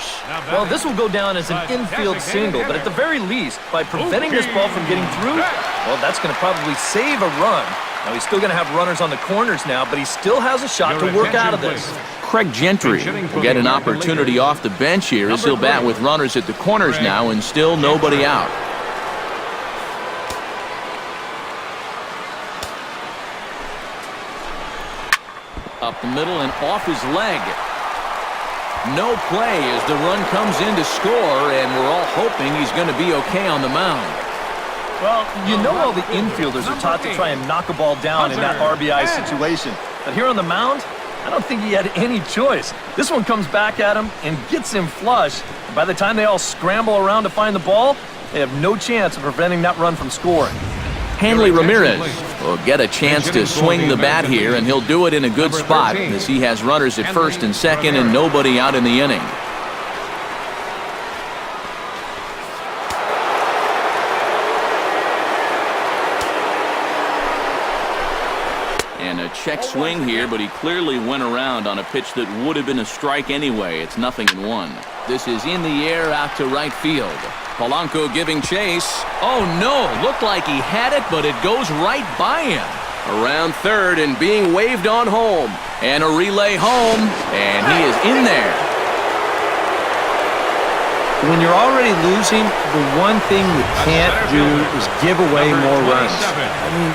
Well, this will go down as an infield single, but at the very least, by preventing this ball from getting through, well, that's going to probably save a run. Now, he's still going to have runners on the corners now, but he still has a shot to work out of this. Craig Gentry will get an opportunity off the bench here as he'll bat with runners at the corners now and still nobody out. Up the middle and off his leg. No play as the run comes in to score, and we're all hoping he's going to be okay on the mound. Well, you know all the infielders are taught to try and knock a ball down in that RBI situation. But here on the mound, I don't think he had any choice. This one comes back at him and gets him flush. By the time they all scramble around to find the ball, they have no chance of preventing that run from scoring. Hanley Ramirez will get a chance to swing the bat here, and he'll do it in a good spot as he has runners at first and second and nobody out in the inning. And a check swing here, but he clearly went around on a pitch that would have been a strike anyway. It's 0-1. This is in the air out to right field. Polanco giving chase. Oh no, looked like he had it, but it goes right by him. Around third and being waved on home. And a relay home, and he is in there. When you're already losing, the one thing you can't do is give away more runs. I mean,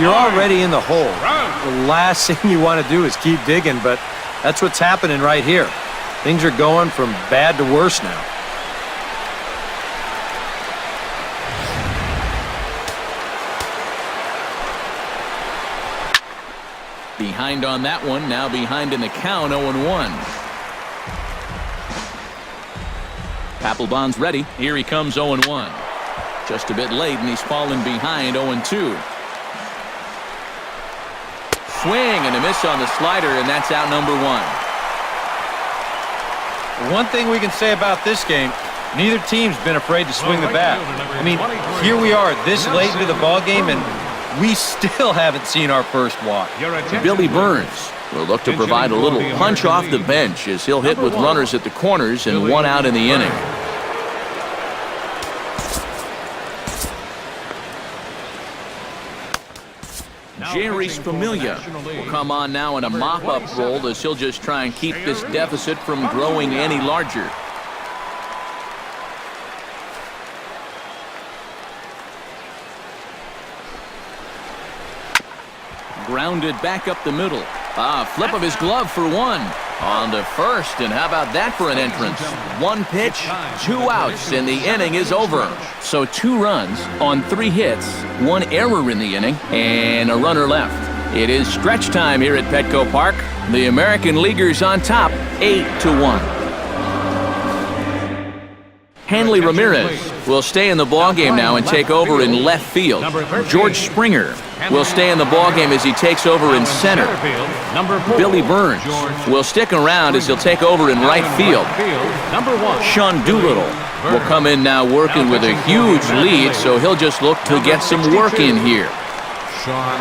you're already in the hole. The last thing you want to do is keep digging, but that's what's happening right here. Things are going from bad to worse now. Behind on that one, now behind in the count, 0-1. Papelbon's ready. Here he comes, 0-1. Just a bit late, and he's fallen behind, 0-2. Swing and a miss on the slider, and that's out number 1. One thing we can say about this game, neither team's been afraid to swing the bat. I mean, here we are this late into the ball game, and we still haven't seen our first walk. Billy Burns will look to provide a little punch off the bench as he'll hit with runners at the corners and one out in the inning. Jerry Familia will come on now in a mop-up role as he'll just try and keep this deficit from growing any larger. Grounded back up the middle. Flip of his glove for one. On to first, and how about that for an entrance? One pitch, 2 outs, and the inning is over. So 2 runs on 3 hits, 1 error in the inning, and a runner left. It is stretch time here at Petco Park. The American Leaguers on top, 8-1. Hanley Ramirez will stay in the ballgame now and take over in left field. George Springer will stay in the ballgame as he takes over in center. Billy Burns will stick around as he'll take over in right field. Sean Doolittle will come in now working with a huge lead, so he'll just look to get some work in here.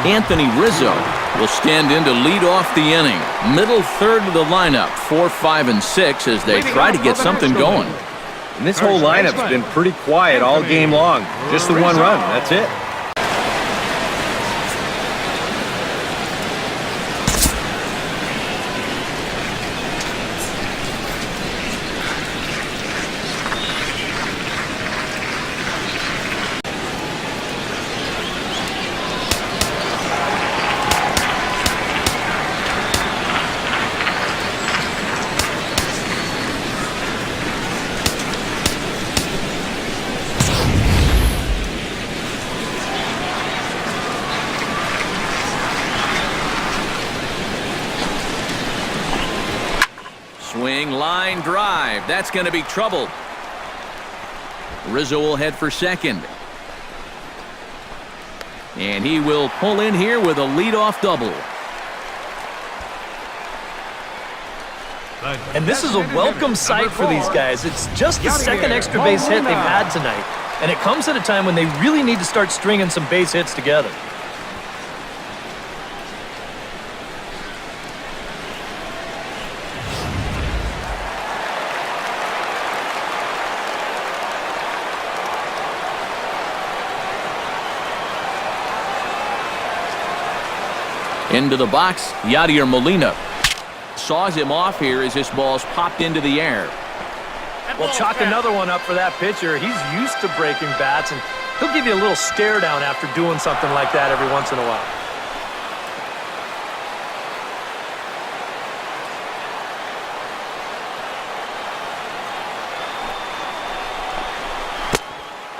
Anthony Rizzo will stand in to lead off the inning. Middle third of the lineup, 4, 5, and 6 as they try to get something going. And this whole lineup's been pretty quiet all game long. Just the 1 run, that's it. Swing, line, drive. That's going to be trouble. Rizzo will head for second. And he will pull in here with a leadoff double. And this is a welcome sight for these guys. It's just the second extra base hit they've had tonight. And it comes at a time when they really need to start stringing some base hits together. Into the box, Yadier Molina saws him off here as this ball's popped into the air. Well, chalk another one up for that pitcher. He's used to breaking bats, and he'll give you a little stare down after doing something like that every once in a while.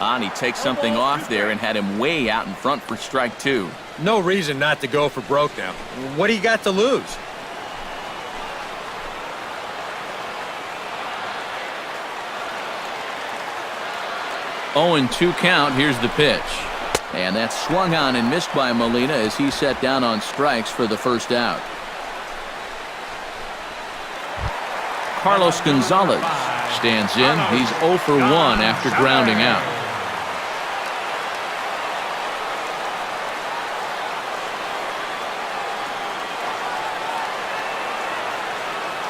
And he takes something off there and had him way out in front for strike 2. No reason not to go for broke now. What do you got to lose? 0-2 count. Here's the pitch. And that's swung on and missed by Molina as he set down on strikes for the first out. Carlos Gonzalez stands in. He's 0 for 1 after grounding out.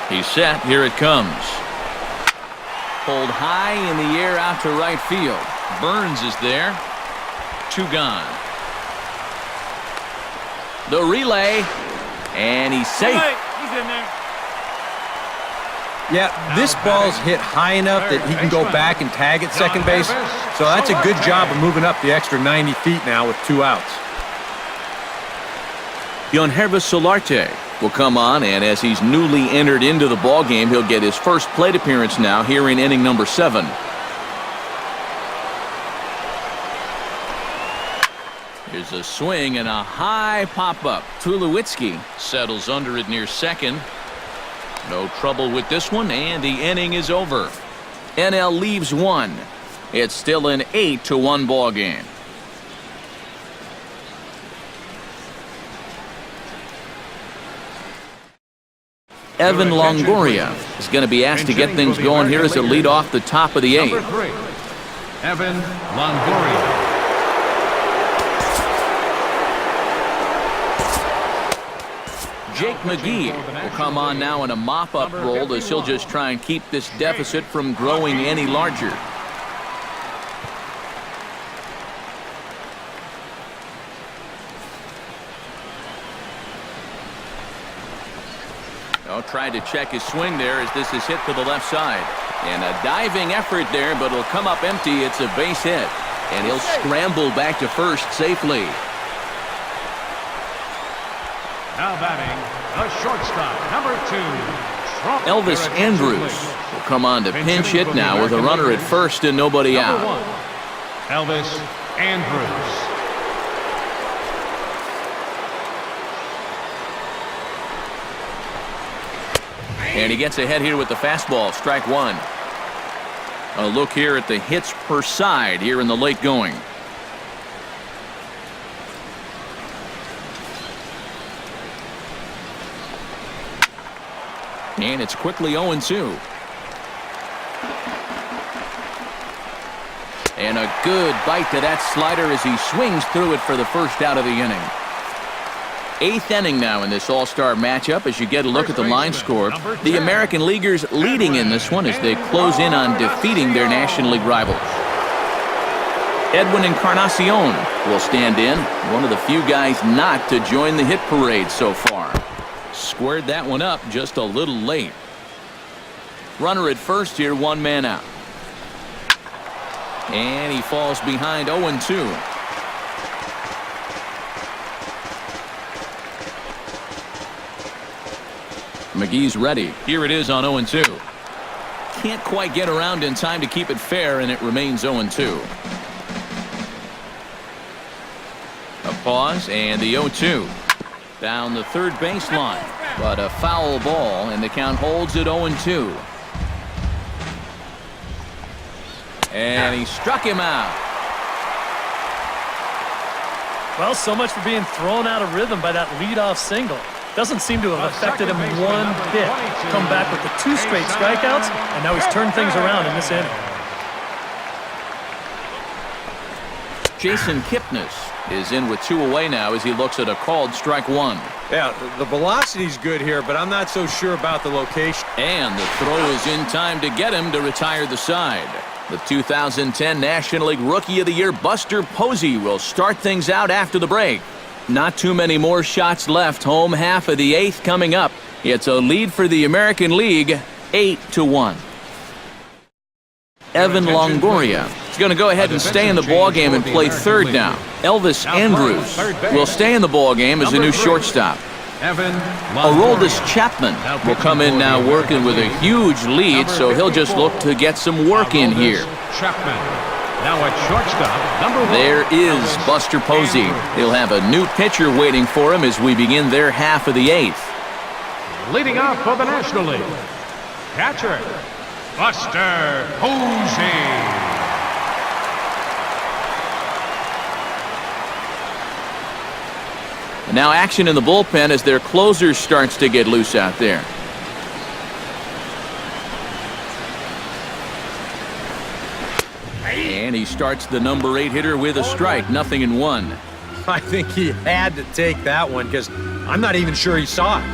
He's set. Here it comes. Pulled high in the air out to right field. Burns is there. 2 gone. The relay. And he's safe. He's in there. Yeah, this ball's hit high enough that he can go back and tag at second base. So that's a good job of moving up the extra 90 feet now with 2 outs. Yonhervis Solarte will come on, and as he's newly entered into the ballgame, he'll get his first plate appearance now here in inning number 7. Here's a swing and a high pop-up. Tulowitzki settles under it near second. No trouble with this one, and the inning is over. NL leaves 1. It's still an 8-1 ball game. Evan Longoria is going to be asked to get things going here as a lead off the top of the 8th. Number 3, Evan Longoria. Jake McGee will come on now in a mop-up role as he'll just try and keep this deficit from growing any larger. Oh, tried to check his swing there as this is hit to the left side. And a diving effort there, but it'll come up empty. It's a base hit. And he'll scramble back to first safely. Now batting, the shortstop, number 2. Elvis Andrus will come on to pinch hit now with a runner at first and nobody out. Number 1, Elvis Andrus. And he gets ahead here with the fastball. Strike 1. A look here at the hits per side here in the late going. And it's quickly 0-2. And a good bite to that slider as he swings through it for the first out of the inning. 8th inning now in this all-star matchup as you get a look at the line score. The American Leaguers leading in this one as they close in on defeating their National League rivals. Edwin Encarnacion will stand in, one of the few guys not to join the hit parade so far. Squared that one up just a little late. Runner at first here, 1 man out. And he falls behind 0-2. McGee's ready. Here it is on 0-2. Can't quite get around in time to keep it fair, and it remains 0-2. A pause, and the 0-2. Down the third baseline, but a foul ball, and the count holds at 0-2. And he struck him out. Well, so much for being thrown out of rhythm by that leadoff single. Doesn't seem to have affected him one bit. Come back with the 2 straight strikeouts, and now he's turned things around in this inning. Jason Kipnis is in with 2 away now as he looks at a called strike 1. Yeah, the velocity's good here, but I'm not so sure about the location. And the throw is in time to get him to retire the side. The 2010 National League Rookie of the Year, Buster Posey, will start things out after the break. Not too many more shots left. Home half of the 8th coming up. It's a lead for the American League, 8-1. Evan Longoria is going to go ahead and stay in the ballgame and play third now. Elvis Andrus will stay in the ballgame as a new shortstop. Aroldis Chapman will come in now working with a huge lead, so he'll just look to get some work in here. Now at shortstop, number 1. There is Buster Posey. He'll have a new pitcher waiting for him as we begin their half of the 8th. Leading off for the National League, catcher, Buster Posey. And now action in the bullpen as their closer starts to get loose out there. And he starts the number 8 hitter with a strike, 0-1. I think he had to take that one because I'm not even sure he saw it.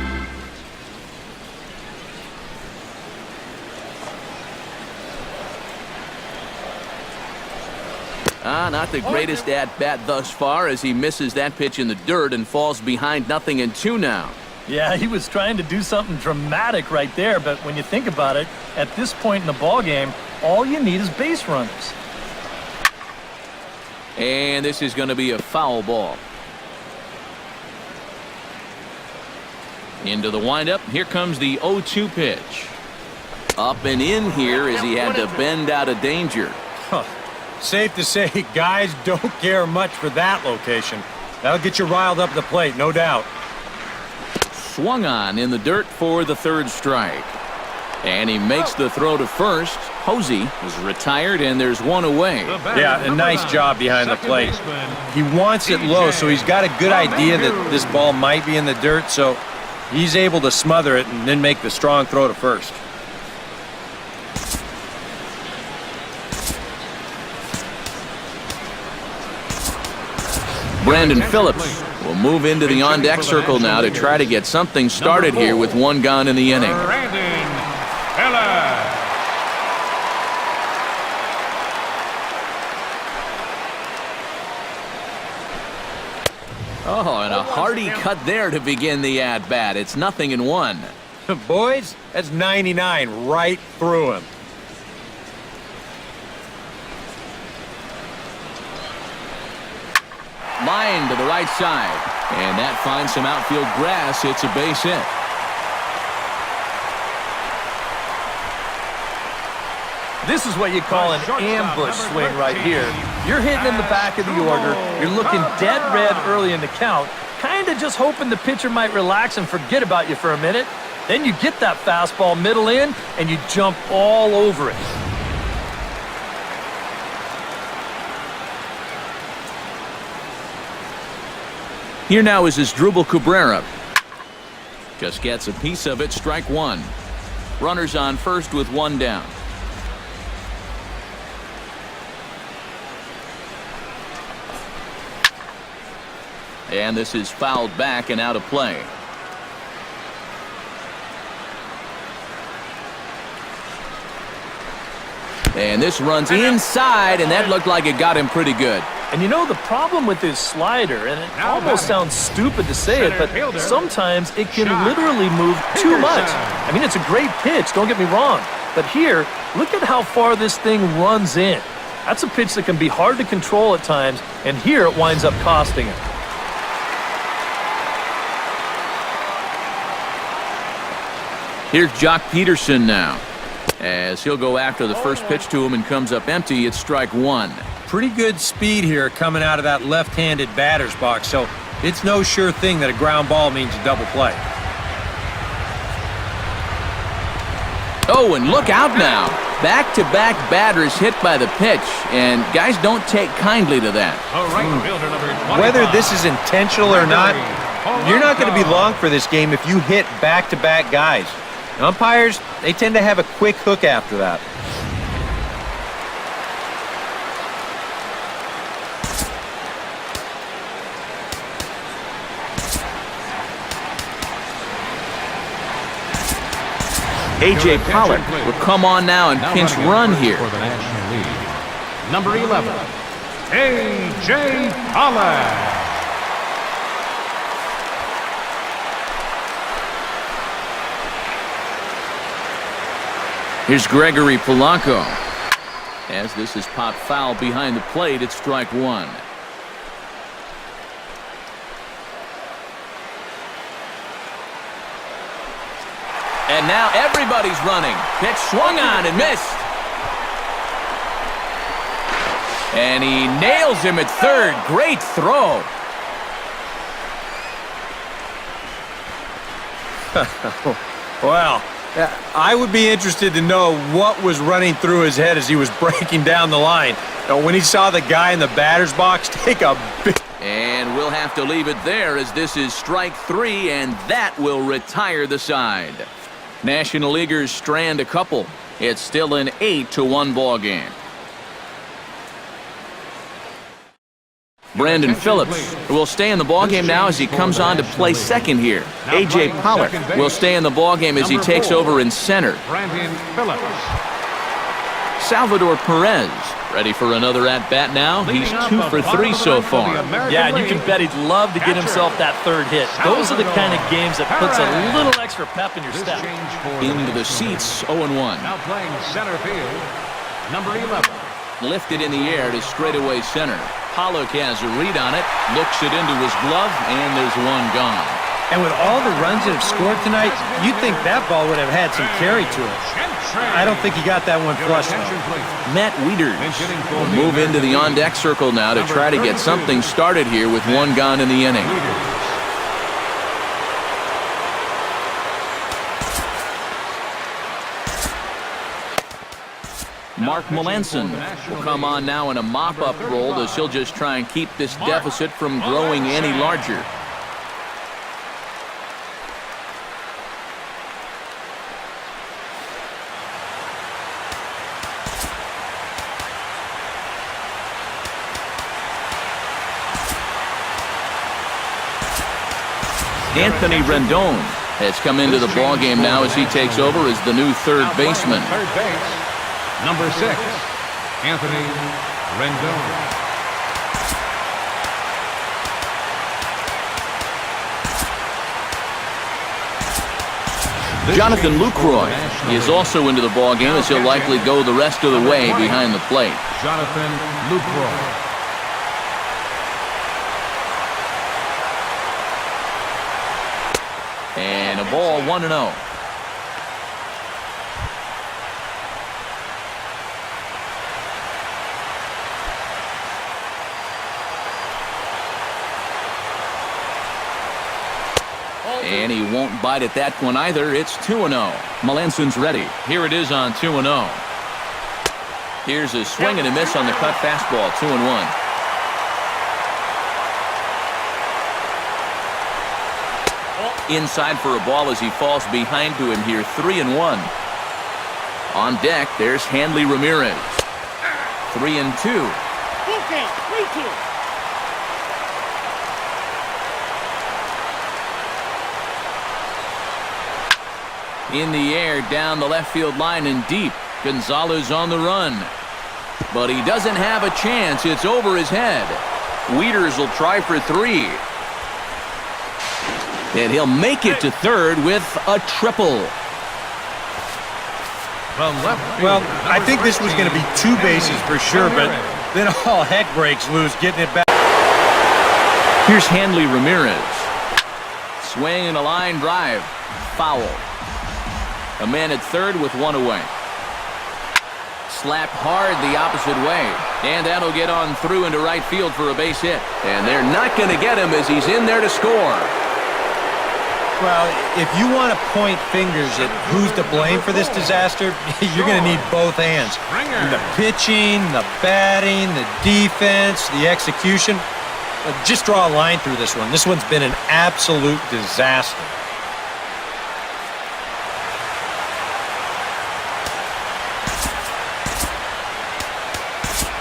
Not the greatest at-bat thus far as he misses that pitch in the dirt and falls behind 0-2 now. Yeah, he was trying to do something dramatic right there, but when you think about it, at this point in the ball game, all you need is base runners. And this is going to be a foul ball. Into the windup. Here comes the 0-2 pitch. Up and in here as he had to bend out of danger. Safe to say, guys don't care much for that location. That'll get you riled up the plate, no doubt. Swung on in the dirt for the 3rd strike. And he makes the throw to first. Posey is retired, and there's one away. Yeah, a nice job behind the plate. He wants it low, so he's got a good idea that this ball might be in the dirt, so he's able to smother it and then make the strong throw to first. Brandon Phillips will move into the on-deck circle now to try to get something started here with 1 gone in the inning. Brandon Phillips. Oh, and a hearty cut there to begin the at-bat. It's 0-1. Boys, that's 99 right through him. Line to the right side. And that finds some outfield grass. It's a base hit. This is what you call an ambush swing right here. You're hitting in the back of the order. You're looking dead red early in the count, kind of just hoping the pitcher might relax and forget about you for a minute. Then you get that fastball middle in, and you jump all over it. Here now is Asdrubal Cabrera. Just gets a piece of it, strike 1. Runners on first with 1 down. And this is fouled back and out of play. And this runs inside, and that looked like it got him pretty good. And you know the problem with his slider, and it almost sounds stupid to say it, but sometimes it can literally move too much. I mean, it's a great pitch, don't get me wrong. But here, look at how far this thing runs in. That's a pitch that can be hard to control at times, and here it winds up costing him. Here's Jock Peterson now, as he'll go after the first pitch to him and comes up empty. It's strike 1. Pretty good speed here coming out of that left-handed batter's box, so it's no sure thing that a ground ball means a double play. Oh, and look out now. Back-to-back batters hit by the pitch, and guys don't take kindly to that. Whether this is intentional or not, you're not going to be long for this game if you hit back-to-back guys. Umpires, they tend to have a quick hook after that. A.J. Pollock will come on now and pinch run here. For the National League, number 11, A.J. Pollock. Here's Gregory Polanco. As this is popped foul behind the plate, it's strike 1. And now everybody's running. Pitch swung on and missed. And he nails him at third. Great throw. Wow. I would be interested to know what was running through his head as he was breaking down the line. When he saw the guy in the batter's box take a big And we'll have to leave it there as this is strike 3, and that will retire the side. National Leaguers strand a couple. It's still an 8-1 ball game. Brandon Phillips will stay in the ballgame now as he comes on to play second here. A.J. Pollard will stay in the ballgame as he takes over in center. Brandon Phillips. Salvador Perez ready for another at-bat now. He's 2 for 3 so far. Yeah, and you can bet he'd love to get himself that third hit. Those are the kind of games that puts a little extra pep in your step. Into the seats, 0-1. Now playing center field, number 11. Lifted in the air to straightaway center. Pollock has a read on it, looks it into his glove, and there's one gone. And with all the runs that have scored tonight, you'd think that ball would have had some carry to it. I don't think he got that one flush, though. Matt Wieters will move into the on-deck circle now to try to get something started here with one gone in the inning. Mark Melanson will come on now in a mop-up role as he'll just try and keep this deficit from growing any larger. Anthony Rendon has come into the ballgame now as he takes over as the new third baseman. Third base, number 6, Anthony Rendon. Jonathan Lucroy is also into the ballgame as he'll likely go the rest of the way behind the plate. Jonathan Lucroy. And a ball, 1-0. And he won't bite at that one either. It's 2-0. Melanson's ready. Here it is on 2-0. Here's a swing and a miss on the cut fastball, 2-1. Inside for a ball as he falls behind to him here, 3-1. On deck, there's Hanley Ramirez. 3-2. In the air, down the left field line and deep. Gonzalez on the run. But he doesn't have a chance. It's over his head. Wieters will try for 3. And he'll make it to third with a triple. Well, I think this was going to be 2 bases for sure, but then all heck breaks loose getting it back. Here's Hanley Ramirez. Swing and a line drive. Foul. A man at third with 1 away. Slapped hard the opposite way. And that'll get on through into right field for a base hit. And they're not going to get him as he's in there to score. Well, if you want to point fingers at who's to blame for this disaster, you're going to need both hands. The pitching, the batting, the defense, the execution. Just draw a line through this one. This one's been an absolute disaster.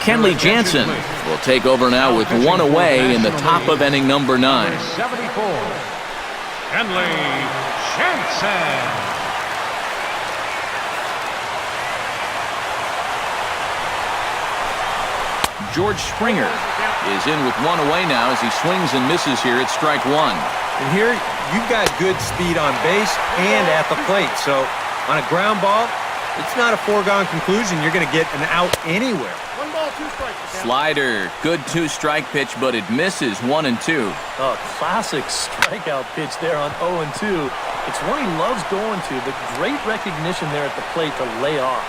Kenley Jansen will take over now with 1 away in the top of inning number 9. 74. Kenley Jansen. George Springer is in with 1 away now as he swings and misses here at strike 1. And here, you've got good speed on base and at the plate. So on a ground ball, it's not a foregone conclusion you're going to get an out anywhere. 1 ball, 2 strikes. Slider, good 2-strike pitch, but it misses 1-2. A classic strikeout pitch there on 0-2. It's one he loves going to, but great recognition there at the plate to lay off.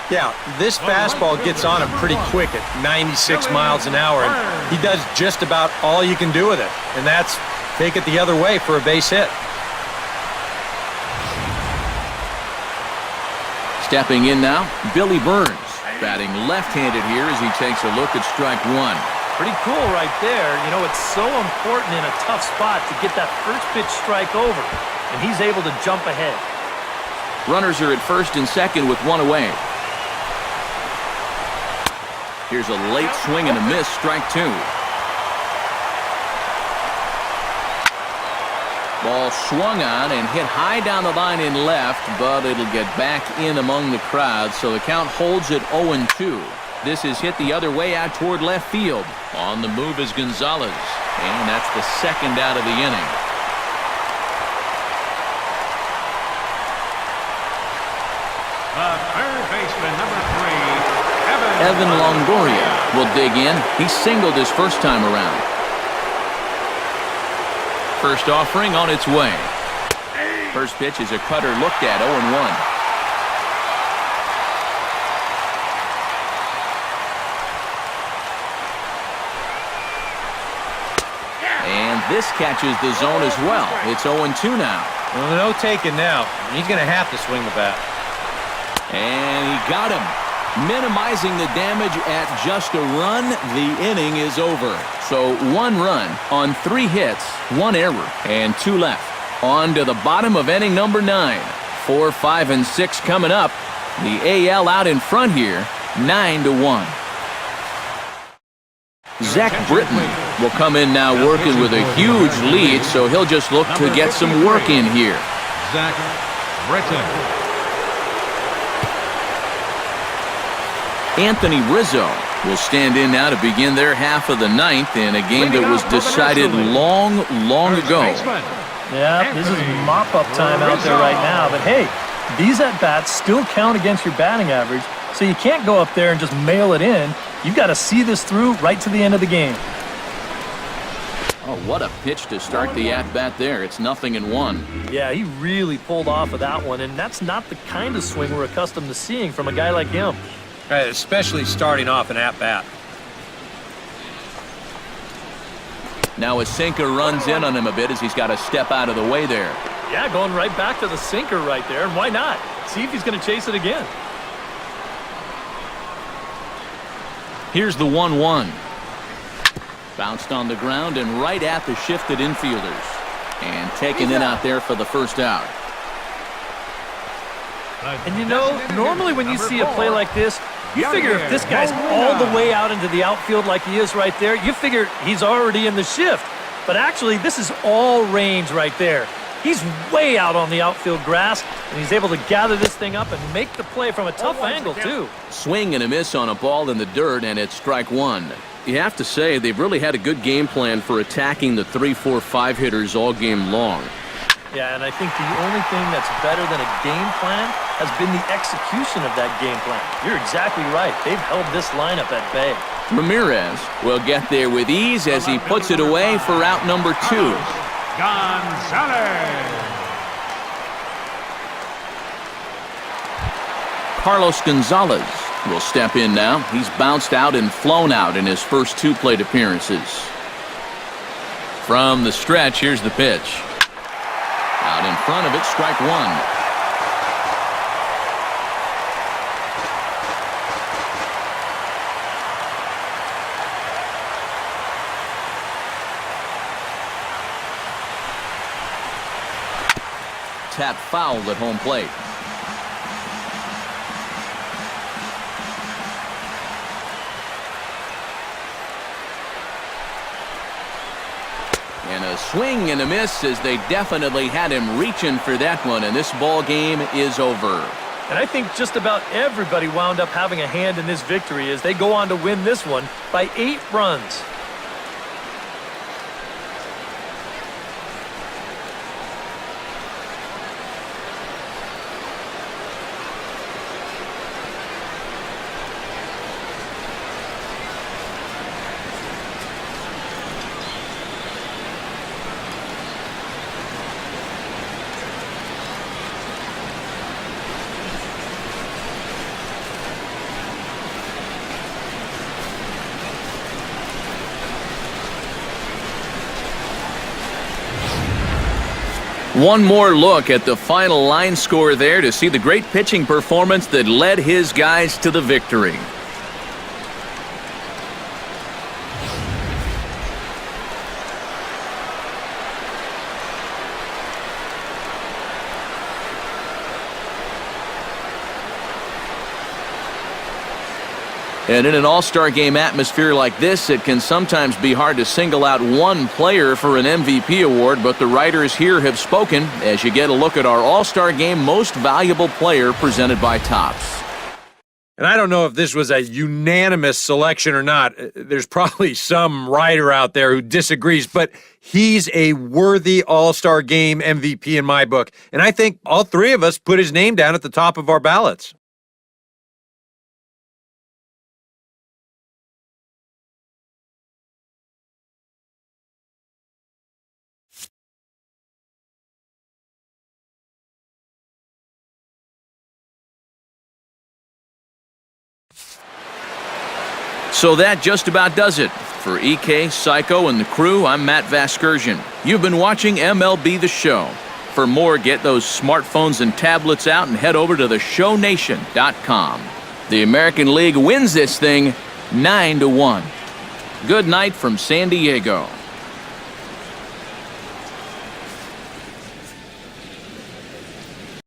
Yeah, this fastball gets on him pretty quick at 96 miles an hour, and he does just about all you can do with it, and that's take it the other way for a base hit. Stepping in now, Billy Burns, batting left-handed here as he takes a look at strike 1. Pretty cool right there. You know, it's so important in a tough spot to get that first pitch strike over, and he's able to jump ahead. Runners are at first and second with one away. Here's a late swing and a miss, strike two. Ball swung on and hit high down the line in left, but it'll get back in among the crowd, so the count holds at 0-2. This is hit the other way out toward left field. On the move is Gonzalez, and that's the second out of the inning. The third baseman, number 3, Evan Longoria will dig in. He singled his first time around. First offering on its way. First pitch is a cutter looked at, 0-1. And this catches the zone as well. It's 0-2 now. Well, no taking now. He's going to have to swing the bat. And he got him. Minimizing the damage at just a run, the inning is over. So 1 run on 3 hits, 1 error, and 2 left. On to the bottom of inning number 9. 4, 5, and 6 coming up. The AL out in front here, 9-1. Zach Britton will come in now working with a huge lead, so he'll just look to get some work in here. Zach Britton. Anthony Rizzo will stand in now to begin their half of the 9th in a game that was decided long ago. Yeah, this is mop-up time out there right now. But hey, these at-bats still count against your batting average, so you can't go up there and just mail it in. You've got to see this through right to the end of the game. Oh, what a pitch to start the at-bat there. It's 0-1. Yeah, he really pulled off of that one, and that's not the kind of swing we're accustomed to seeing from a guy like him. Especially starting off an at-bat. Now a sinker runs in on him a bit as he's got to step out of the way there. Yeah, going right back to the sinker right there, and why not? See if he's going to chase it again. Here's the 1-1. Bounced on the ground and right at the shifted infielders. And taken in out there for the first out. And you know, normally when you see a play like this, you figure if this guy's all the way out into the outfield like he is right there, you figure he's already in the shift. But actually, this is all range right there. He's way out on the outfield grass, and he's able to gather this thing up and make the play from a tough angle, too. Swing and a miss on a ball in the dirt, and it's strike 1. You have to say they've really had a good game plan for attacking the 3, 4, 5 hitters all game long. Yeah, and I think the only thing that's better than a game plan has been the execution of that game plan. You're exactly right. They've held this lineup at bay. Ramirez will get there with ease as he puts it away for out number 2. Gonzalez. Carlos Gonzalez will step in now. He's bounced out and flown out in his first 2 plate appearances. From the stretch, here's the pitch. Out in front of it, strike 1. Tap fouled at home plate. And a swing and a miss as they definitely had him reaching for that one, and this ball game is over. And I think just about everybody wound up having a hand in this victory as they go on to win this one by 8 runs. One more look at the final line score there to see the great pitching performance that led his guys to the victory. And in an all-star game atmosphere like this, it can sometimes be hard to single out one player for an MVP award, but the writers here have spoken as you get a look at our all-star game most valuable player presented by Topps. And I don't know if this was a unanimous selection or not. There's probably some writer out there who disagrees, but he's a worthy all-star game MVP in my book. And I think all three of us put his name down at the top of our ballots. So that just about does it. For EK, Psycho, and the crew, I'm Matt Vasgersian. You've been watching MLB The Show. For more, get those smartphones and tablets out and head over to theshownation.com. The American League wins this thing 9-1. Good night from San Diego.